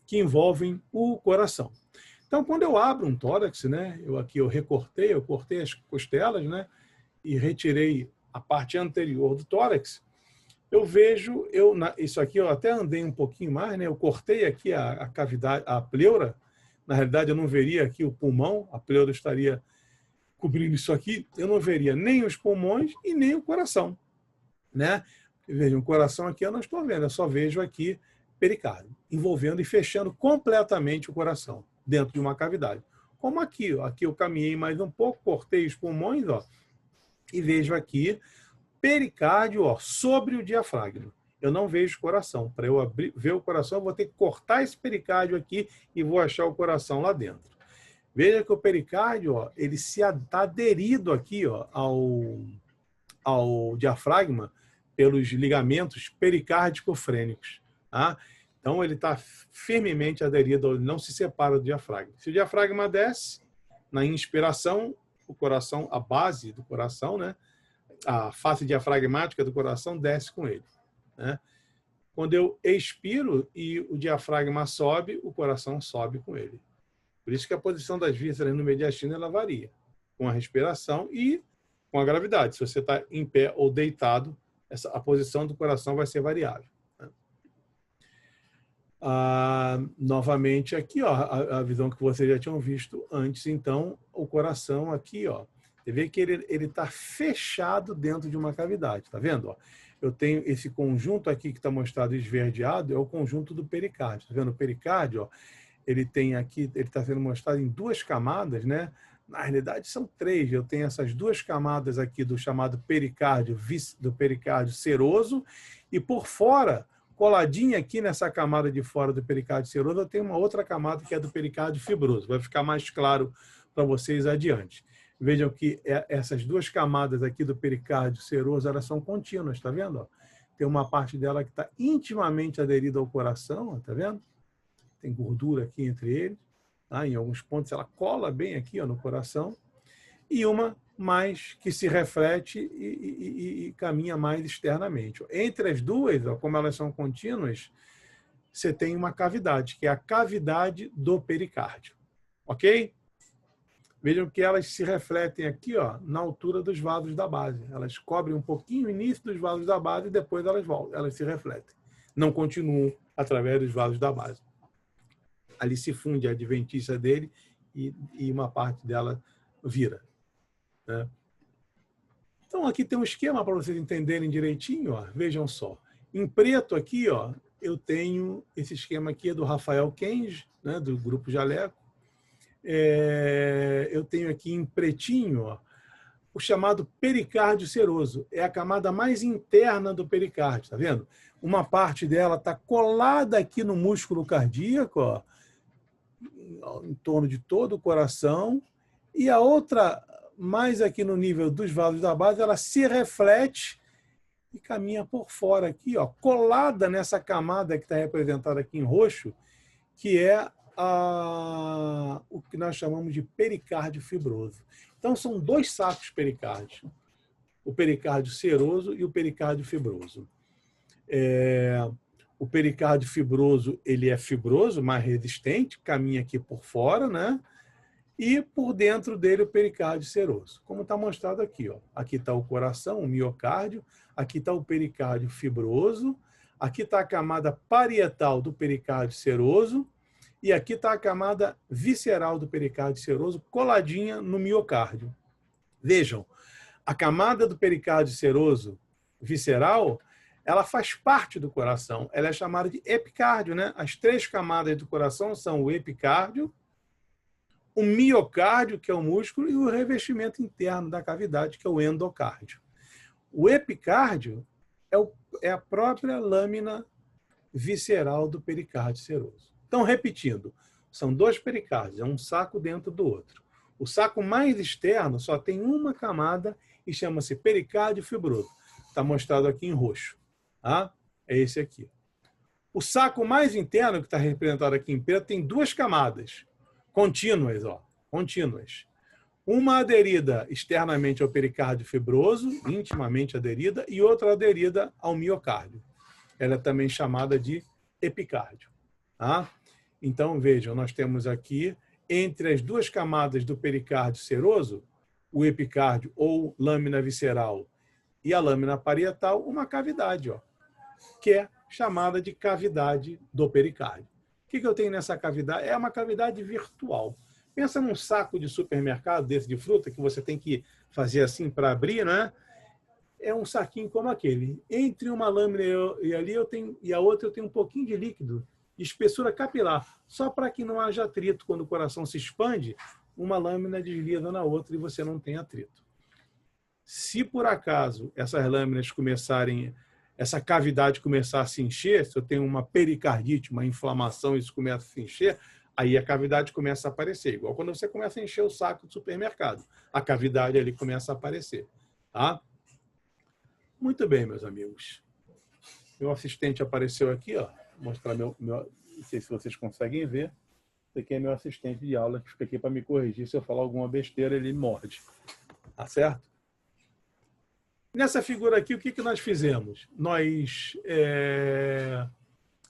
que envolvem o coração. Então, quando eu abro um tórax, né, eu cortei as costelas, né, e retirei a parte anterior do tórax, eu vejo, isso aqui eu até andei um pouquinho mais, né, eu cortei aqui a cavidade, a pleura, na realidade eu não veria aqui o pulmão, a pleura estaria cobrindo isso aqui, eu não veria nem os pulmões e nem o coração, né? Vejam, o coração aqui eu não estou vendo, eu só vejo aqui pericárdio, envolvendo e fechando completamente o coração, dentro de uma cavidade. Como aqui, ó, aqui eu caminhei mais um pouco, cortei os pulmões, ó, e vejo aqui pericárdio, ó, sobre o diafragma. Eu não vejo o coração. Para eu ver o coração, eu vou ter que cortar esse pericárdio aqui e vou achar o coração lá dentro. Veja que o pericárdio, ó, ele está aderido aqui, ó, ao diafragma pelos ligamentos pericárdico-frênicos. Tá? Então, ele está firmemente aderido, ele não se separa do diafragma. Se o diafragma desce, na inspiração, o coração, a base do coração, né, a face diafragmática do coração desce com ele, né? Quando eu expiro e o diafragma sobe, o coração sobe com ele. Por isso que a posição das vísceras no mediastino ela varia com a respiração e com a gravidade. Se você está em pé ou deitado, a posição do coração vai ser variável, né? Novamente aqui, ó, a visão que vocês já tinham visto antes. Então, o coração aqui, ó, você vê que ele está fechado dentro de uma cavidade, tá vendo? Ó, eu tenho esse conjunto aqui que está mostrado esverdeado, é o conjunto do pericárdio. Tá vendo? O pericárdio, ó, ele tem aqui, ele está sendo mostrado em duas camadas, né? Na realidade são três. Eu tenho essas duas camadas aqui do chamado pericárdio, do pericárdio seroso, e por fora, coladinha aqui nessa camada de fora do pericárdio seroso, eu tenho uma outra camada que é do pericárdio fibroso. Vai ficar mais claro para vocês adiante. Vejam que essas duas camadas aqui do pericárdio seroso, elas são contínuas, tá vendo? Ó, tem uma parte dela que está intimamente aderida ao coração, ó, tá vendo? Tem gordura aqui entre eles, tá? Em alguns pontos ela cola bem aqui, ó, no coração, e uma mais que se reflete e caminha mais externamente. Entre as duas, ó, como elas são contínuas, você tem uma cavidade, que é a cavidade do pericárdio, ok? Vejam que elas se refletem aqui, ó, na altura dos vasos da base. Elas cobrem um pouquinho o início dos vasos da base e depois elas voltam, elas se refletem. Não continuam através dos vasos da base. Ali se funde a adventícia dele e uma parte dela vira, né? Então, aqui tem um esquema para vocês entenderem direitinho, ó. Vejam só. Em preto aqui, ó, eu tenho esse esquema aqui é do Rafael Kenji, né, do Grupo Jaleco. Eu tenho aqui em pretinho, ó, o chamado pericárdio seroso. É a camada mais interna do pericárdio, tá vendo? Uma parte dela está colada aqui no músculo cardíaco, ó, em torno de todo o coração, e a outra, mais aqui no nível dos vasos da base, ela se reflete e caminha por fora aqui, ó, colada nessa camada que está representada aqui em roxo, que é o que nós chamamos de pericárdio fibroso. Então, são dois sacos pericárdios, o pericárdio seroso e o pericárdio fibroso. O pericárdio fibroso, ele é fibroso, mais resistente, caminha aqui por fora, né? E por dentro dele o pericárdio seroso, como está mostrado aqui, ó. Aqui está o coração, o miocárdio, aqui está o pericárdio fibroso, aqui está a camada parietal do pericárdio seroso, e aqui está a camada visceral do pericárdio seroso coladinha no miocárdio. Vejam, a camada do pericárdio seroso visceral, ela faz parte do coração. Ela é chamada de epicárdio, né? As três camadas do coração são o epicárdio, o miocárdio, que é o músculo, e o revestimento interno da cavidade, que é o endocárdio. O epicárdio é a própria lâmina visceral do pericárdio seroso. Então, repetindo, são dois pericárdios, é um saco dentro do outro. O saco mais externo só tem uma camada e chama-se pericárdio fibroso. Está mostrado aqui em roxo, Tá? É esse aqui. O saco mais interno, que está representado aqui em preto, tem duas camadas contínuas, ó, contínuas. Uma aderida externamente ao pericárdio fibroso, intimamente aderida, e outra aderida ao miocárdio. Ela é também chamada de epicárdio. Tá? Então, vejam, nós temos aqui, entre as duas camadas do pericárdio seroso, o epicárdio ou lâmina visceral e a lâmina parietal, uma cavidade, ó, que é chamada de cavidade do pericárdio. O que eu tenho nessa cavidade? É uma cavidade virtual. Pensa num saco de supermercado desse de fruta, que você tem que fazer assim para abrir, né? É um saquinho como aquele. Entre uma lâmina e ali e a outra eu tenho um pouquinho de líquido, de espessura capilar, só para que não haja atrito. Quando o coração se expande, uma lâmina desliza na outra e você não tem atrito. Se por acaso essas lâminas começarem, essa cavidade começar a se encher, se eu tenho uma pericardite, uma inflamação, isso começa a se encher, aí a cavidade começa a aparecer. Igual quando você começa a encher o saco do supermercado. A cavidade ali começa a aparecer. Tá? Muito bem, meus amigos. Meu assistente apareceu aqui, ó. Vou mostrar meu... Não sei se vocês conseguem ver. Esse aqui é meu assistente de aula, que fica aqui para me corrigir. Se eu falar alguma besteira, ele morde. Tá certo? Nessa figura aqui, o que nós fizemos? Nós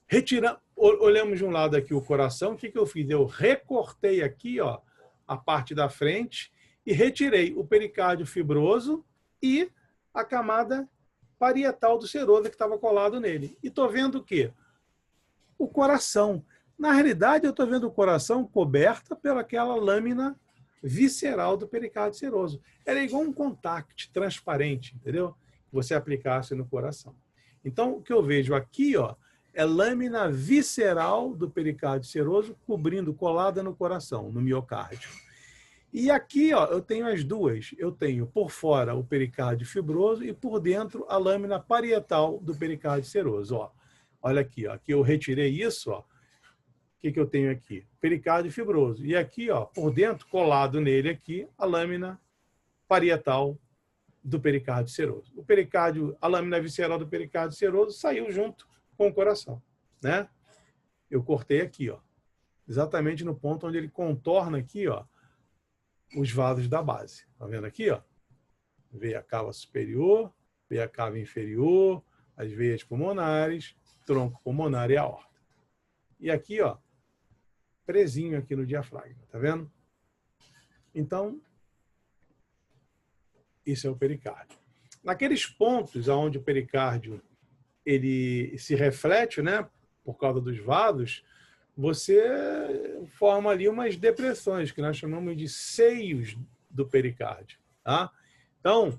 retiramos, olhamos de um lado aqui o coração. O que eu fiz? Eu recortei aqui, ó, a parte da frente e retirei o pericárdio fibroso e a camada parietal do seroso que estava colado nele. E estou vendo o quê? O coração. Na realidade, eu estou vendo o coração coberta pelaquela lâmina visceral do pericárdio seroso. Era igual um contact transparente, entendeu? Que você aplicasse no coração. Então, o que eu vejo aqui, ó, é lâmina visceral do pericárdio seroso cobrindo, colada no coração, no miocárdio. E aqui, ó, eu tenho as duas. Eu tenho por fora o pericárdio fibroso e por dentro a lâmina parietal do pericárdio seroso. Ó. Olha aqui, ó, aqui eu retirei isso, ó. O que eu tenho aqui? Pericárdio fibroso. E aqui, ó, por dentro, colado nele aqui, a lâmina parietal do pericárdio seroso. O pericárdio, a lâmina visceral do pericárdio seroso saiu junto com o coração, né? Eu cortei aqui, ó, exatamente no ponto onde ele contorna aqui, ó, os vasos da base. Tá vendo aqui, ó? Veia cava superior, veia cava inferior, as veias pulmonares, tronco pulmonar e aorta. E aqui, ó, presinho aqui no diafragma, tá vendo? Então, isso é o pericárdio. Naqueles pontos onde o pericárdio ele se reflete, né, por causa dos vasos, você forma ali umas depressões, que nós chamamos de seios do pericárdio. Tá? Então,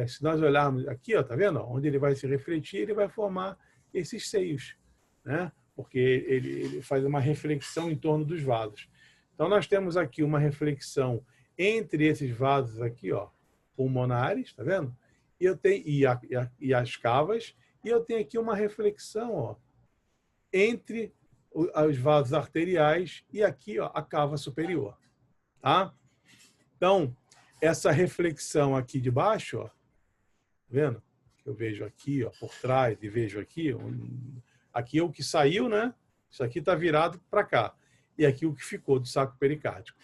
se nós olharmos aqui, ó, tá vendo? Onde ele vai se refletir, ele vai formar esses seios, né? Porque ele faz uma reflexão em torno dos vasos. Então, nós temos aqui uma reflexão entre esses vasos aqui, ó, pulmonares, tá vendo? E, eu tenho, e as cavas, e eu tenho aqui uma reflexão, ó, entre os vasos arteriais e aqui, ó, a cava superior. Tá? Então, essa reflexão aqui de baixo, ó, tá vendo? Eu vejo aqui, ó, por trás, e vejo aqui, aqui é o que saiu, né? Isso aqui está virado para cá. E aqui o que ficou do saco pericárdico.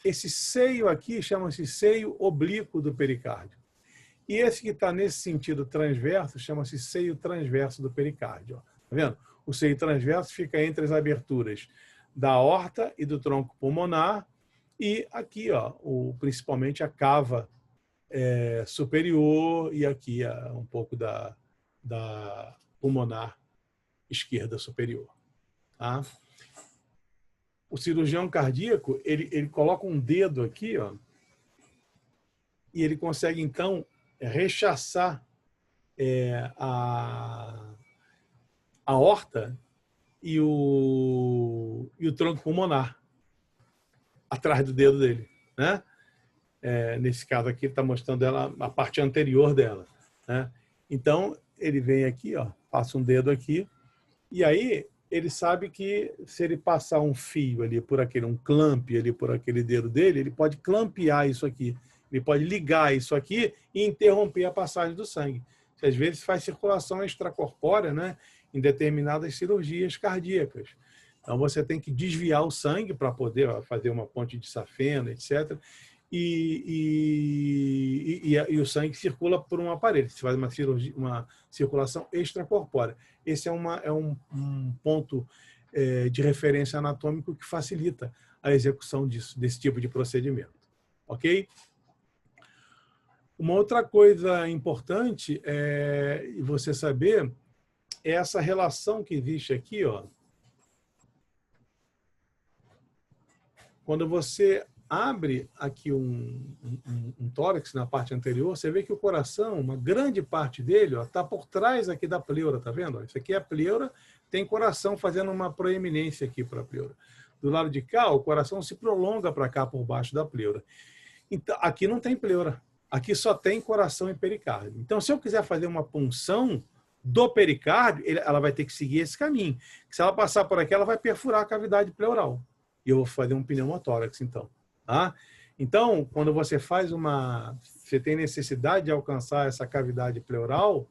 Esse seio aqui chama-se seio oblíquo do pericárdio. E esse que está nesse sentido transverso chama-se seio transverso do pericárdio. Ó. Tá vendo? O seio transverso fica entre as aberturas da aorta e do tronco pulmonar e aqui, ó, principalmente a cava superior e aqui um pouco da pulmonar esquerda superior. Tá? O cirurgião cardíaco, ele coloca um dedo aqui, ó, e ele consegue, então, rechaçar a aorta e o tronco pulmonar atrás do dedo dele, né? Nesse caso aqui, ele está mostrando a parte anterior dela, né? Então, ele vem aqui, ó, passa um dedo aqui, e aí ele sabe que se ele passar um fio ali por aquele, um clamp ali por aquele dedo dele, ele pode clampear isso aqui, ele pode ligar isso aqui e interromper a passagem do sangue. que às vezes faz circulação extracorpórea, né, em determinadas cirurgias cardíacas. Então, você tem que desviar o sangue para poder fazer uma ponte de safena, etc. E o sangue circula por um aparelho. Você faz uma circulação extracorpórea. Esse é um ponto de referência anatômico que facilita a execução desse tipo de procedimento. Ok? Uma outra coisa importante é você saber é essa relação que existe aqui, ó. Quando você abre aqui um tórax na parte anterior, você vê que o coração, uma grande parte dele, está por trás aqui da pleura, tá vendo? Isso aqui é a pleura, tem coração fazendo uma proeminência aqui para a pleura. Do lado de cá, o coração se prolonga para cá por baixo da pleura. Então, aqui não tem pleura. Aqui só tem coração e pericárdio. Então, se eu quiser fazer uma punção do pericárdio, ela vai ter que seguir esse caminho. Se ela passar por aqui, ela vai perfurar a cavidade pleural. E eu vou fazer um pneumotórax, então. Tá? Então, quando você você tem necessidade de alcançar essa cavidade pleural,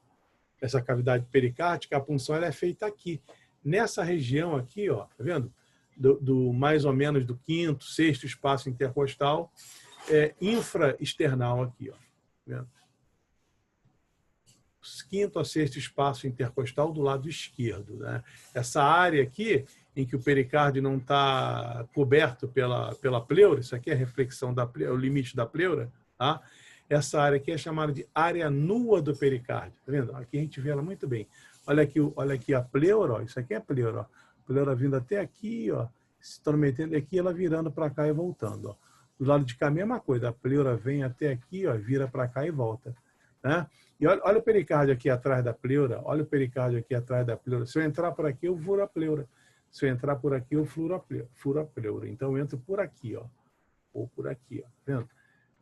essa cavidade pericárdica, a punção ela é feita aqui. Nessa região aqui, ó, tá vendo? Do mais ou menos do quinto, sexto espaço intercostal, infraesternal aqui, ó. Tá vendo? Quinto a sexto espaço intercostal do lado esquerdo, né? Essa área aqui, em que o pericárdio não está coberto pela pleura, isso aqui é a reflexão da pleura, o limite da pleura, tá? Essa área aqui é chamada de área nua do pericárdio, tá vendo? Aqui a gente vê ela muito bem. Olha aqui a pleura, ó, isso aqui é a pleura, ó. A pleura vindo até aqui, ó, se intrometendo aqui, ela virando para cá e voltando, ó. Do lado de cá, a mesma coisa, a pleura vem até aqui, ó, vira para cá e volta, né? E olha o pericárdio aqui atrás da pleura, olha o pericárdio aqui atrás da pleura. Se eu entrar por aqui, eu furo a pleura. Se eu entrar por aqui, eu furo a pleura. Então, eu entro por aqui, ó, ou por aqui, ó, tá vendo?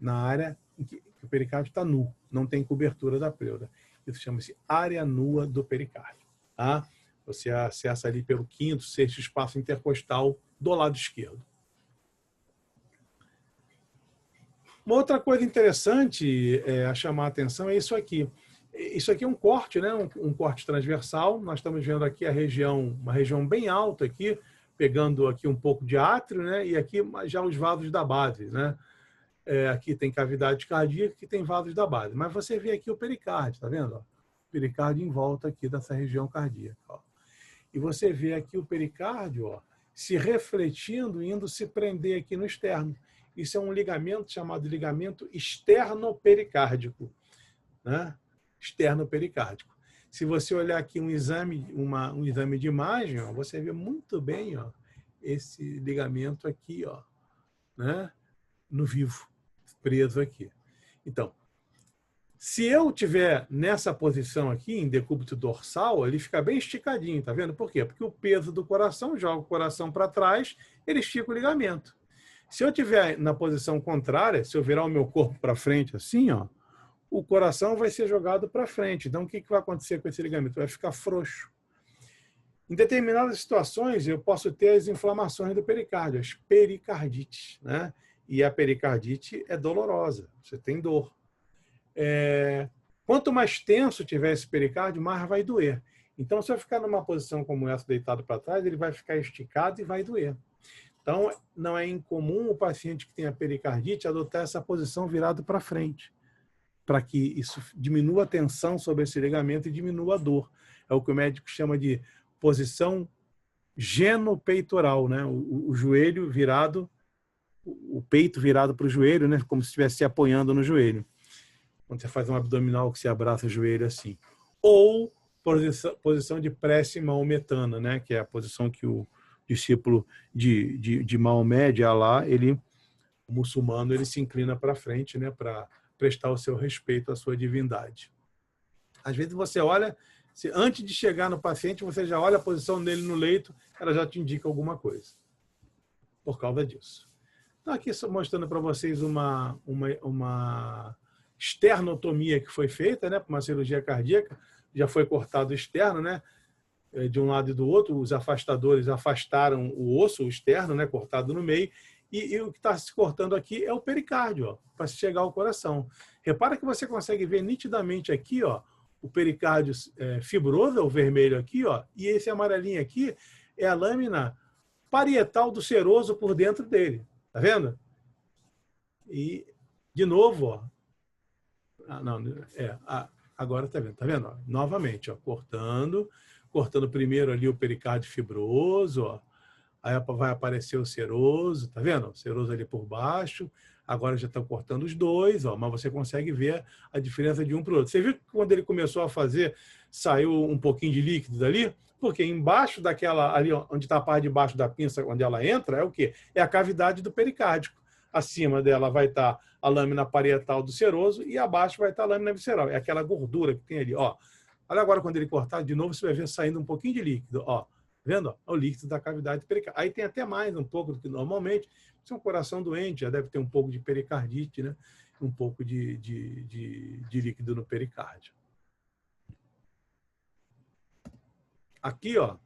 Na área em que o pericárdio está nu, não tem cobertura da pleura. Isso chama-se área nua do pericárdio. Tá? Você acessa ali pelo quinto, sexto espaço intercostal do lado esquerdo. Uma outra coisa interessante a chamar a atenção é isso aqui. Isso aqui é um corte, né? Um corte transversal. Nós estamos vendo aqui uma região bem alta aqui, pegando aqui um pouco de átrio, né? E aqui já os vasos da base, né? Aqui tem cavidade cardíaca, aqui tem vasos da base. Mas você vê aqui o pericárdio, tá vendo? Ó? O pericárdio em volta aqui dessa região cardíaca. Ó. E você vê aqui o pericárdio, ó, se refletindo, indo se prender aqui no externo. Isso é um ligamento chamado ligamento externopericárdico, né? Externopericárdico. Se você olhar aqui um exame de imagem, ó, você vê muito bem, ó, esse ligamento aqui, ó, né? No vivo, preso aqui. Então, se eu tiver nessa posição aqui, em decúbito dorsal, ele fica bem esticadinho, tá vendo? Por quê? Porque o peso do coração joga o coração para trás, ele estica o ligamento. Se eu tiver na posição contrária, se eu virar o meu corpo para frente assim, ó, o coração vai ser jogado para frente. Então, o que vai acontecer com esse ligamento? Vai ficar frouxo. Em determinadas situações, eu posso ter as inflamações do pericárdio, as pericardites, né? E a pericardite é dolorosa, você tem dor. Quanto mais tenso tiver esse pericárdio, mais vai doer. Então, se eu ficar numa posição como essa, deitado para trás, ele vai ficar esticado e vai doer. Então, não é incomum o paciente que tem a pericardite adotar essa posição virado para frente, para que isso diminua a tensão sobre esse ligamento e diminua a dor. É o que o médico chama de posição genopeitoral, né? O joelho virado, o peito virado para o joelho, né? Como se estivesse se apoiando no joelho. Quando você faz um abdominal que se abraça o joelho assim. Ou posição de prece maometana, né? Que é a posição que o discípulo de Maomé, de Alá, o muçulmano, ele se inclina para frente, né? Para prestar o seu respeito à sua divindade. Às vezes você olha, antes de chegar no paciente, você já olha a posição dele no leito, ela já te indica alguma coisa. Por causa disso. Então, aqui mostrando para vocês uma esternotomia que foi feita, né, para uma cirurgia cardíaca. Já foi cortado o externo, né, de um lado e do outro. Os afastadores afastaram o osso, o externo, né, cortado no meio. E o que está se cortando aqui é o pericárdio, para chegar ao coração. Repara que você consegue ver nitidamente aqui, ó, o pericárdio fibroso, é o vermelho aqui, ó, e esse amarelinho aqui é a lâmina parietal do seroso por dentro dele. Tá vendo? E, de novo, ó. Agora tá vendo? Tá vendo? Ó, novamente, ó, cortando primeiro ali o pericárdio fibroso, ó. Aí vai aparecer o seroso, tá vendo? O seroso ali por baixo. Agora já estão cortando os dois, ó, mas você consegue ver a diferença de um para o outro. Você viu que quando ele começou a fazer, saiu um pouquinho de líquido dali? Porque embaixo daquela, ali onde está a parte de baixo da pinça, onde ela entra, é o quê? É a cavidade do pericárdio. Acima dela vai estar a lâmina parietal do seroso e abaixo vai estar a lâmina visceral. É aquela gordura que tem ali, ó. Olha agora quando ele cortar, de novo você vai ver saindo um pouquinho de líquido, ó. Vendo? O líquido da cavidade pericárdica. Aí tem até mais um pouco do que normalmente. Se é um coração doente, já deve ter um pouco de pericardite, né? Um pouco de líquido no pericárdio. Aqui, ó,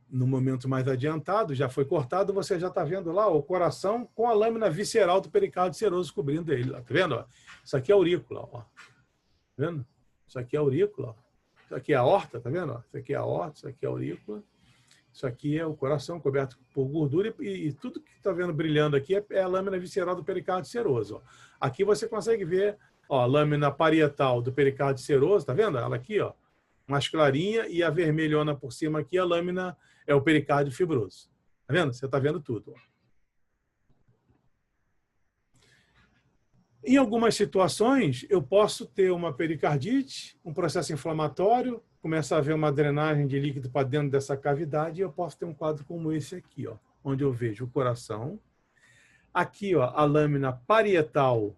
no momento mais adiantado, já foi cortado, você já está vendo lá o coração com a lâmina visceral do pericárdio seroso cobrindo ele. Tá vendo? Ó? Isso aqui é a aurícula. Ó. Tá vendo? Isso aqui é a aurícula. Ó. Isso aqui é a aorta, tá vendo? Isso aqui é a aorta, isso aqui é a aurícula. Isso aqui é o coração coberto por gordura e tudo que está vendo brilhando aqui é a lâmina visceral do pericárdio seroso. Ó. Aqui você consegue ver ó, a lâmina parietal do pericárdio seroso, tá vendo? Ela aqui, ó, mais clarinha, e a vermelhona por cima aqui, a lâmina é o pericárdio fibroso. Tá vendo? Você está vendo tudo. Ó. Em algumas situações, eu posso ter uma pericardite, um processo inflamatório, começa a haver uma drenagem de líquido para dentro dessa cavidade e eu posso ter um quadro como esse aqui, ó, onde eu vejo o coração. Aqui, ó, a lâmina parietal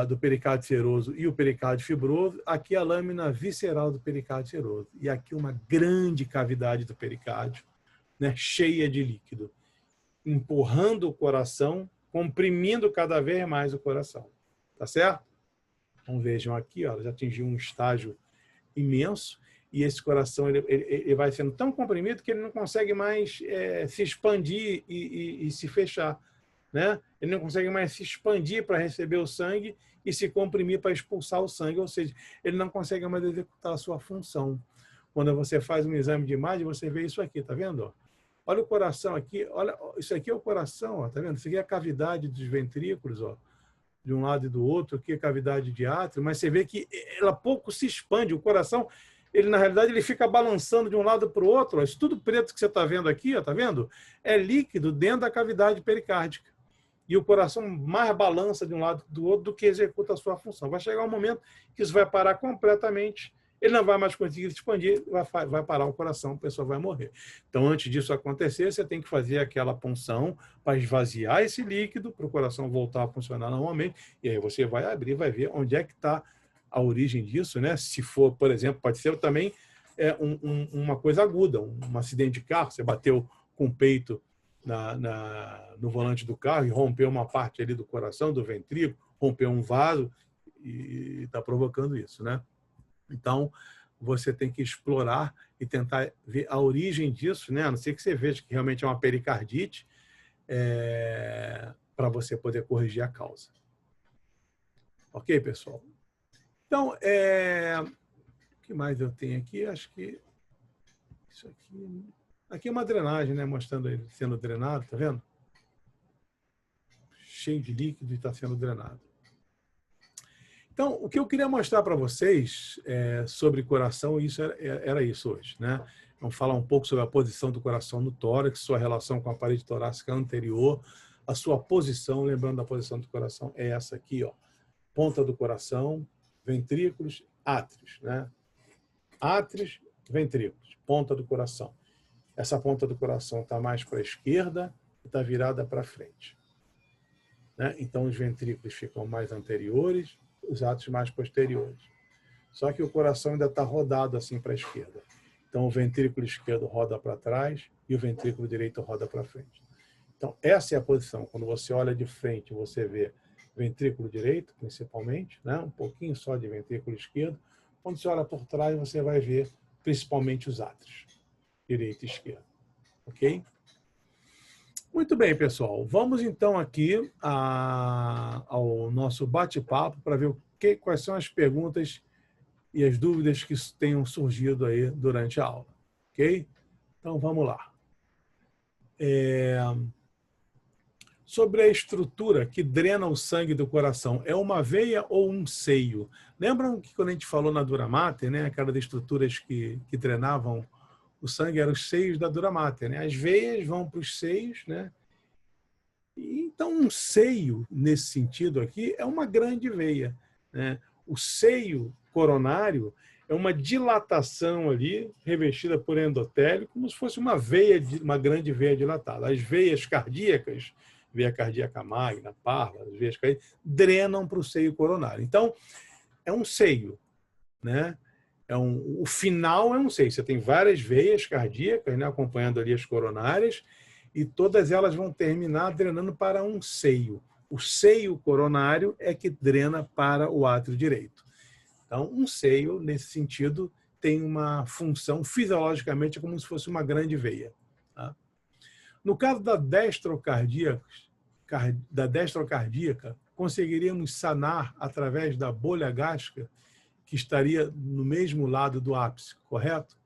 do pericárdio seroso e o pericárdio fibroso. Aqui a lâmina visceral do pericárdio seroso. E aqui uma grande cavidade do pericárdio, né, cheia de líquido, empurrando o coração, comprimindo cada vez mais o coração. Tá certo? Então vejam aqui, ó, já atingiu um estágio imenso e esse coração ele vai sendo tão comprimido que ele não consegue mais se expandir e se fechar. Né? Ele não consegue mais se expandir para receber o sangue e se comprimir para expulsar o sangue, ou seja, ele não consegue mais executar a sua função. Quando você faz um exame de imagem, você vê isso aqui, tá vendo? Olha o coração aqui, olha, isso aqui é o coração, ó, tá vendo? Isso aqui é a cavidade dos ventrículos, ó, de um lado e do outro, aqui é a cavidade de átrio, mas você vê que ela pouco se expande, o coração, ele na realidade ele fica balançando de um lado para o outro, ó, isso tudo preto que você está vendo aqui, ó, tá vendo? É líquido dentro da cavidade pericárdica. E o coração mais balança de um lado do outro do que executa a sua função. Vai chegar um momento que isso vai parar completamente, ele não vai mais conseguir se expandir, vai parar o coração, a pessoa vai morrer. Então, antes disso acontecer, você tem que fazer aquela punção para esvaziar esse líquido, para o coração voltar a funcionar normalmente, e aí você vai abrir, vai ver onde é que está a origem disso, né? Se for, por exemplo, pode ser também uma coisa aguda, um acidente de carro, você bateu com o peito no volante do carro e rompeu uma parte ali do coração, do ventrículo, rompeu um vaso e está provocando isso, né? Então, você tem que explorar e tentar ver a origem disso, né? A não ser que você veja que realmente é uma pericardite, para você poder corrigir a causa. Ok, pessoal? Então, o que mais eu tenho aqui? Acho que isso aqui... Aqui é uma drenagem, né? Mostrando ele sendo drenado, tá vendo? Cheio de líquido e está sendo drenado. Então, o que eu queria mostrar para vocês sobre coração, isso era isso hoje, né? Vamos falar um pouco sobre a posição do coração no tórax, sua relação com a parede torácica anterior, a sua posição, lembrando da posição do coração, é essa aqui, ó. Ponta do coração, ventrículos, átrios, né? Átrios, ventrículos, ponta do coração. Essa ponta do coração está mais para a esquerda e está virada para frente. Né? Então, os ventrículos ficam mais anteriores, os átrios mais posteriores. Só que o coração ainda está rodado assim para a esquerda. Então, o ventrículo esquerdo roda para trás e o ventrículo direito roda para frente. Então, essa é a posição. Quando você olha de frente, você vê ventrículo direito, principalmente, né? Um pouquinho só de ventrículo esquerdo. Quando você olha por trás, você vai ver principalmente os átrios, direita e esquerda. Ok? Muito bem, pessoal. Vamos então aqui ao nosso bate-papo para ver quais são as perguntas e as dúvidas que tenham surgido aí durante a aula. Ok? Então, vamos lá. Sobre a estrutura que drena o sangue do coração, é uma veia ou um seio? Lembram que quando a gente falou na Dura Mater, né, aquelas estruturas que drenavam o sangue eram os seios da Dura Mater, né? As veias vão para os seios, né? Então, um seio, nesse sentido aqui, é uma grande veia, né? O seio coronário é uma dilatação ali, revestida por endotélio, como se fosse uma veia, uma grande veia dilatada. As veias cardíacas, veia cardíaca magna, parva, as veias cardíacas, drenam para o seio coronário. Então, é um seio, né? O final é um seio. Você tem várias veias cardíacas, né, acompanhando ali as coronárias, e todas elas vão terminar drenando para um seio. O seio coronário é que drena para o átrio direito. Então, um seio, nesse sentido, tem uma função fisiologicamente como se fosse uma grande veia. Tá? No caso da destrocardíaca, conseguiríamos sanar através da bolha gástrica, que estaria no mesmo lado do ápice, correto?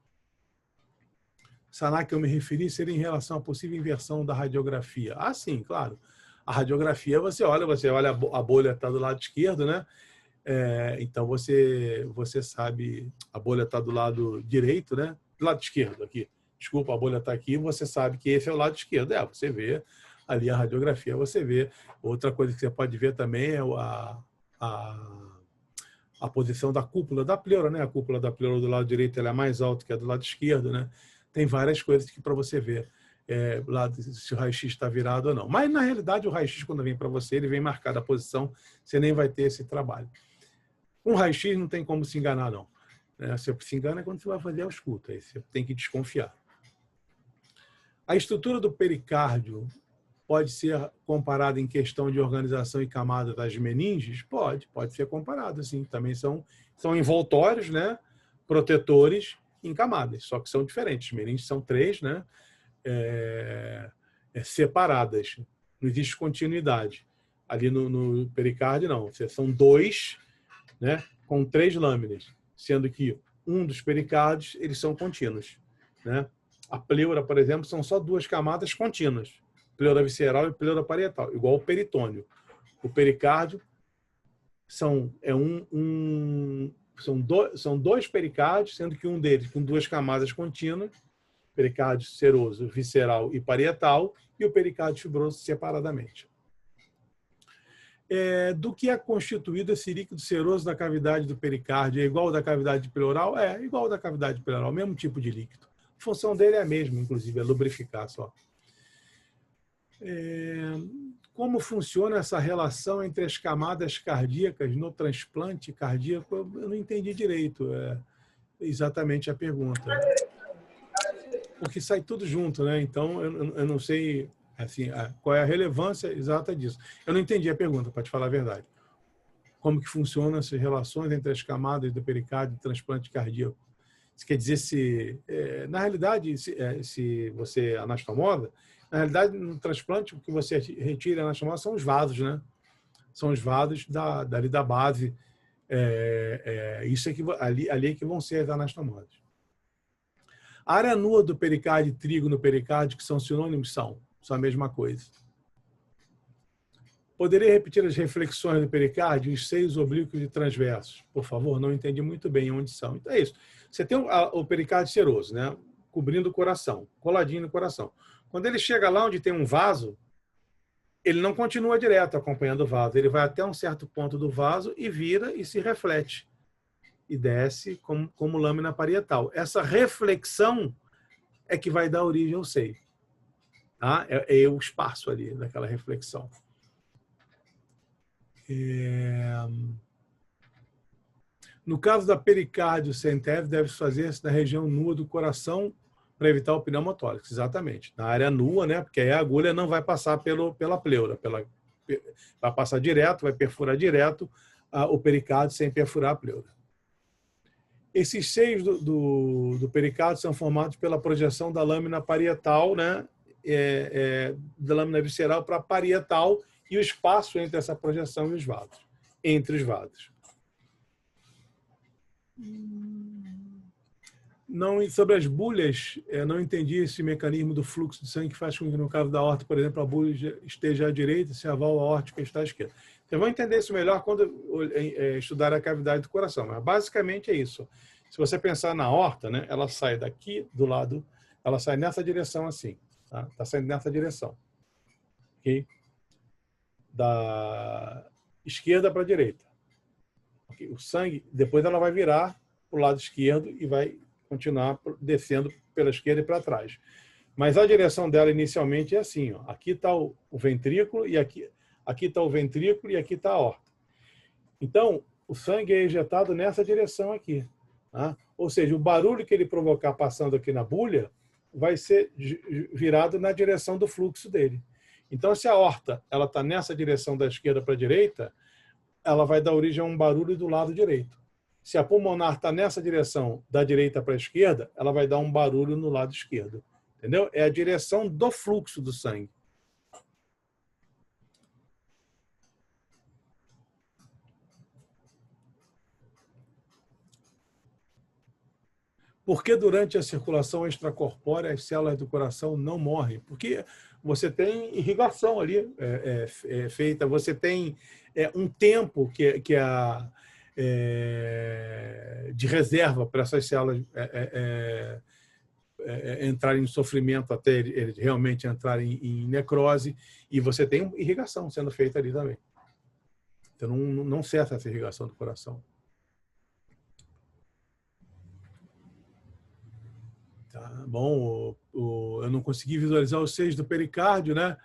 Sanar que eu me referi seria em relação à possível inversão da radiografia. Ah, sim, claro. A radiografia, você olha a bolha está do lado esquerdo, né? Então, você sabe, a bolha está do lado direito, né? Do lado esquerdo aqui. Desculpa, a bolha está aqui, você sabe que esse é o lado esquerdo. Você vê ali a radiografia, você vê. Outra coisa que você pode ver também é a posição da cúpula da pleura, né? A cúpula da pleura do lado direito ela é mais alta que a do lado esquerdo, né? Tem várias coisas que para você ver se o raio-x está virado ou não. Mas, na realidade, o raio-x, quando vem para você, ele vem marcado a posição, você nem vai ter esse trabalho. Com raio-x não tem como se enganar, não. Você se engana quando você vai fazer a ausculta, aí você tem que desconfiar. A estrutura do pericárdio pode ser comparada em questão de organização e camada das meninges? Pode ser comparada, sim. Também são envoltórios, né? Protetores em camadas, só que são diferentes. As meninges são 3, né? Separadas. Não existe continuidade. Ali no pericárdio, não. São 2, né? Com 3 lâminas, sendo que um dos pericárdios eles são contínuos, né? A pleura, por exemplo, são só 2 camadas contínuas. Pleura visceral e pleura parietal, igual o peritônio. O pericárdio são 2 pericárdios, sendo que um deles com 2 camadas contínuas, pericárdio seroso, visceral e parietal, e o pericárdio fibroso separadamente. Do que é constituído esse líquido seroso da cavidade do pericárdio? É igual ao da cavidade pleural? É igual ao da cavidade pleural, mesmo tipo de líquido. A função dele é a mesma, inclusive, é lubrificar só. Como funciona essa relação entre as camadas cardíacas no transplante cardíaco? Eu não entendi direito exatamente a pergunta. Porque sai tudo junto, né? Então, eu não sei assim, qual é a relevância exata disso. Eu não entendi a pergunta, para te falar a verdade. Como que funcionam essas relações entre as camadas do pericárdio e transplante cardíaco? Isso quer dizer, na realidade, se você anastomosa, na realidade, no transplante, o que você retira anastomosa são os vasos, né? São os vasos dali da base. Isso é que, ali é que vão ser as anastomoses. A área nua do pericárdio e trigo no pericárdio, que são sinônimos, são a mesma coisa. Poderia repetir as reflexões do pericárdio, os seios oblíquos e transversos? Por favor, não entendi muito bem onde são. Então é isso. Você tem o pericárdio seroso, né? Cobrindo o coração, coladinho no coração. Quando ele chega lá onde tem um vaso, ele não continua direto acompanhando o vaso. Ele vai até um certo ponto do vaso e vira e se reflete. E desce como lâmina parietal. Essa reflexão é que vai dar origem ao seio. Tá? É o espaço ali daquela reflexão. No caso da pericárdio centésimo, deve fazer-se na região nua do coração para evitar o pneumotórax. Exatamente. Na área nua, né? Porque aí a agulha não vai passar pela pleura. Vai passar direto, vai perfurar direto o pericárdio sem perfurar a pleura. Esses seios do pericárdio são formados pela projeção da lâmina parietal, né? da lâmina visceral para a parietal e o espaço entre essa projeção e os vasos, entre os vasos. Não, sobre as bulhas, não entendi esse mecanismo do fluxo de sangue que faz com que, no caso da aorta, por exemplo, a bulha esteja à direita se a válvula aórtica está à esquerda. Vocês vão entender isso melhor quando estudar a cavidade do coração, mas basicamente é isso. Se você pensar na aorta, né, ela sai daqui do lado, ela sai nessa direção assim, tá? Tá saindo nessa direção, ok? Da esquerda para a direita. Okay? O sangue, depois ela vai virar para o lado esquerdo e vai continuar descendo pela esquerda e para trás. Mas a direção dela inicialmente é assim, ó. Aqui está o ventrículo e aqui está o ventrículo e aqui está a aorta. Então, o sangue é ejetado nessa direção aqui. Tá? Ou seja, o barulho que ele provocar passando aqui na bulha vai ser virado na direção do fluxo dele. Então, se a aorta está nessa direção da esquerda para a direita, ela vai dar origem a um barulho do lado direito. Se a pulmonar está nessa direção da direita para a esquerda, ela vai dar um barulho no lado esquerdo. Entendeu? É a direção do fluxo do sangue. Por que durante a circulação extracorpórea as células do coração não morrem? Porque você tem irrigação ali feita, você tem um tempo de reserva para essas células entrarem em sofrimento até eles realmente entrarem em necrose, e você tem irrigação sendo feita ali também. Então não cessa essa irrigação do coração. Tá bom, eu não consegui visualizar os seios do pericárdio, né?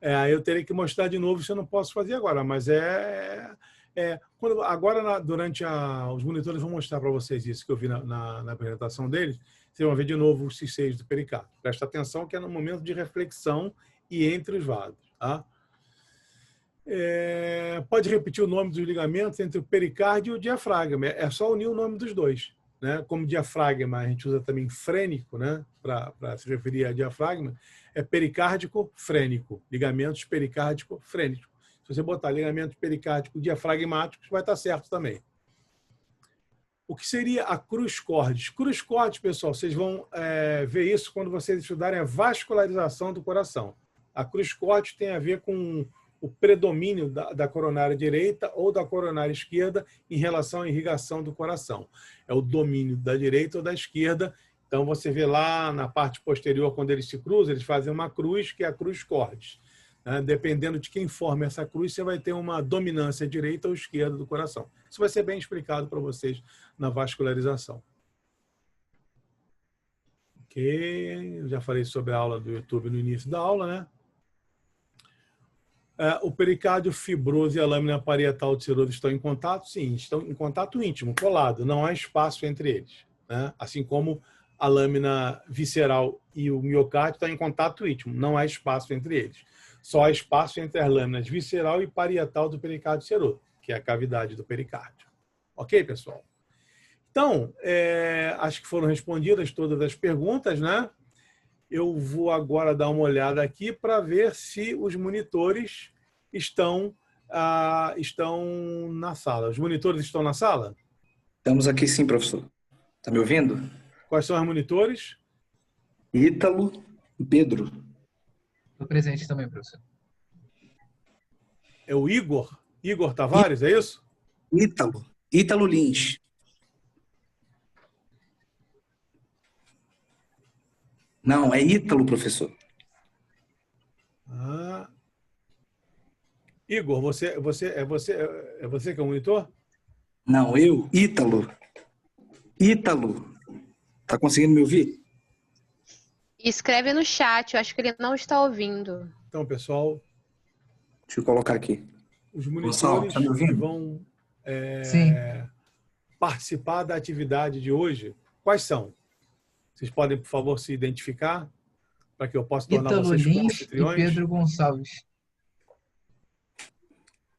Aí eu teria que mostrar de novo, isso eu não posso fazer agora, mas agora, durante os monitores vão mostrar para vocês isso que eu vi na apresentação deles, vocês vão ver de novo os seios do pericárdio. Presta atenção que é no momento de reflexão e entre os vasos. Tá? Pode repetir o nome dos ligamentos entre o pericárdio e o diafragma, é só unir o nome dos dois. Né? Como diafragma, a gente usa também frênico, né? Para se referir a diafragma, é pericárdico frênico, ligamentos pericárdico frênico. Se você botar ligamento pericárdico diafragmático, vai estar certo também. O que seria a cruz cordis? Cruz cordis, pessoal, vocês vão ver isso quando vocês estudarem a vascularização do coração. A cruz cordis tem a ver com o predomínio da coronária direita ou da coronária esquerda em relação à irrigação do coração. É o domínio da direita ou da esquerda. Então, você vê lá na parte posterior, quando eles se cruzam, eles fazem uma cruz, que é a cruz cordis. Dependendo de quem forma essa cruz, você vai ter uma dominância direita ou esquerda do coração. Isso vai ser bem explicado para vocês na vascularização. Ok, eu já falei sobre a aula do YouTube no início da aula, né? O pericárdio fibroso e a lâmina parietal de ciroso estão em contato? Sim, estão em contato íntimo, colado. Não há espaço entre eles. Né? Assim como a lâmina visceral e o miocárdio estão em contato íntimo. Não há espaço entre eles. Só há espaço entre as lâminas visceral e parietal do pericárdio ciroso, que é a cavidade do pericárdio. Ok, pessoal? Então, acho que foram respondidas todas as perguntas, né? Eu vou agora dar uma olhada aqui para ver se os monitores estão na sala. Os monitores estão na sala? Estamos aqui sim, professor. Está me ouvindo? Quais são os monitores? Ítalo e Pedro. Estou presente também, professor. É o Igor? Igor Tavares, é isso? Ítalo Lins. Não, é Ítalo, professor. Igor, você que é o monitor? Não, eu, Ítalo. Ítalo. Tá conseguindo me ouvir? Escreve no chat, eu acho que ele não está ouvindo. Então, pessoal, deixa eu colocar aqui. Os monitores Gonçalo, tá me ouvindo? que vão participar da atividade de hoje, quais são? Vocês podem, por favor, se identificar para que eu possa tornar Ítalo vocês Lins anfitriões? e Pedro Gonçalves.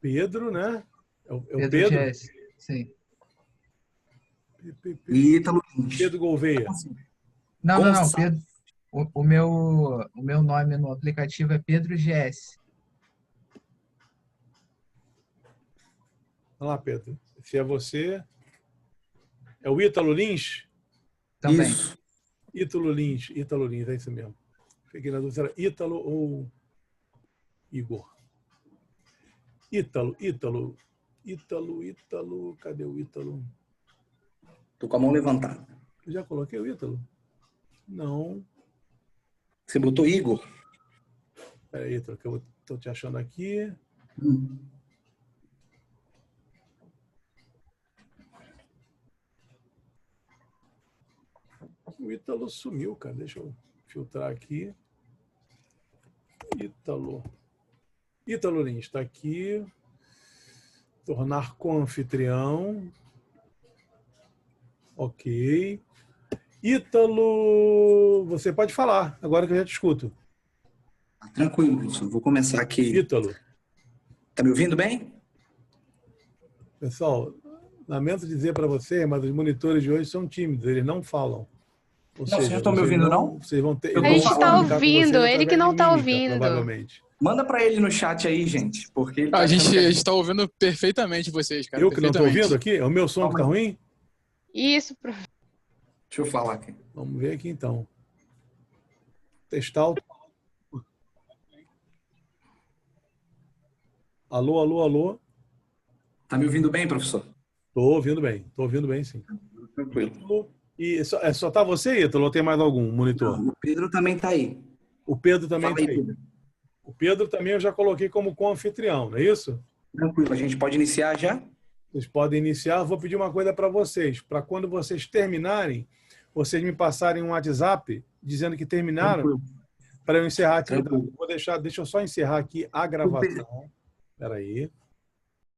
Pedro, né? É o Pedro Pedro? Jess, sim. E Ítalo Lins. Pedro Gouveia. Não, Gonçalves. Pedro. O meu nome no aplicativo é Pedro GS. Olha lá, Pedro. Se é você... É o Ítalo Lins? Também. Isso. Ítalo Lins, é isso mesmo. Fiquei na dúvida se era Ítalo ou Igor. Ítalo. Cadê o Ítalo? Tô com a mão levantada. Eu já coloquei o Ítalo? Não. Você botou Igor? Peraí, Ítalo, que eu estou te achando aqui. O Ítalo sumiu, cara. Deixa eu filtrar aqui. Ítalo Lins está aqui. Tornar co-anfitrião. Ok. Ítalo, você pode falar, agora que eu já te escuto. Tranquilo, professor. Vou começar aqui. Ítalo. Tá me ouvindo bem? Pessoal, lamento dizer para você, mas os monitores de hoje são tímidos, eles não falam. Ou Vocês não estão me ouvindo, não? Vocês vão ter, A eles gente vão tá comunicar com ouvindo, vocês ele que através não de tá mímica, ouvindo. provavelmente. Manda para ele no chat aí, gente, porque ele tá A gente achando que está ouvindo perfeitamente vocês, cara. Eu que não estou perfeitamente. ouvindo aqui? É o meu som que está ruim? Isso, professor. Deixa eu falar aqui. Vamos ver aqui então. Testar o... Alô? Tá me ouvindo bem, professor? Estou ouvindo bem, sim. Tranquilo. E só tá você, Ítalo, ou tem mais algum monitor? O Pedro também tá aí. O Pedro também Fala está aí, aí. Pedro. O Pedro também eu já coloquei como co-anfitrião, não é isso? Tranquilo. A gente pode iniciar já? Vocês podem iniciar. Vou pedir uma coisa para vocês. Para quando vocês terminarem, vocês me passarem um WhatsApp dizendo que terminaram, Tranquilo. para eu encerrar a atividade. Tranquilo. Deixa eu só encerrar aqui a gravação. Espera aí.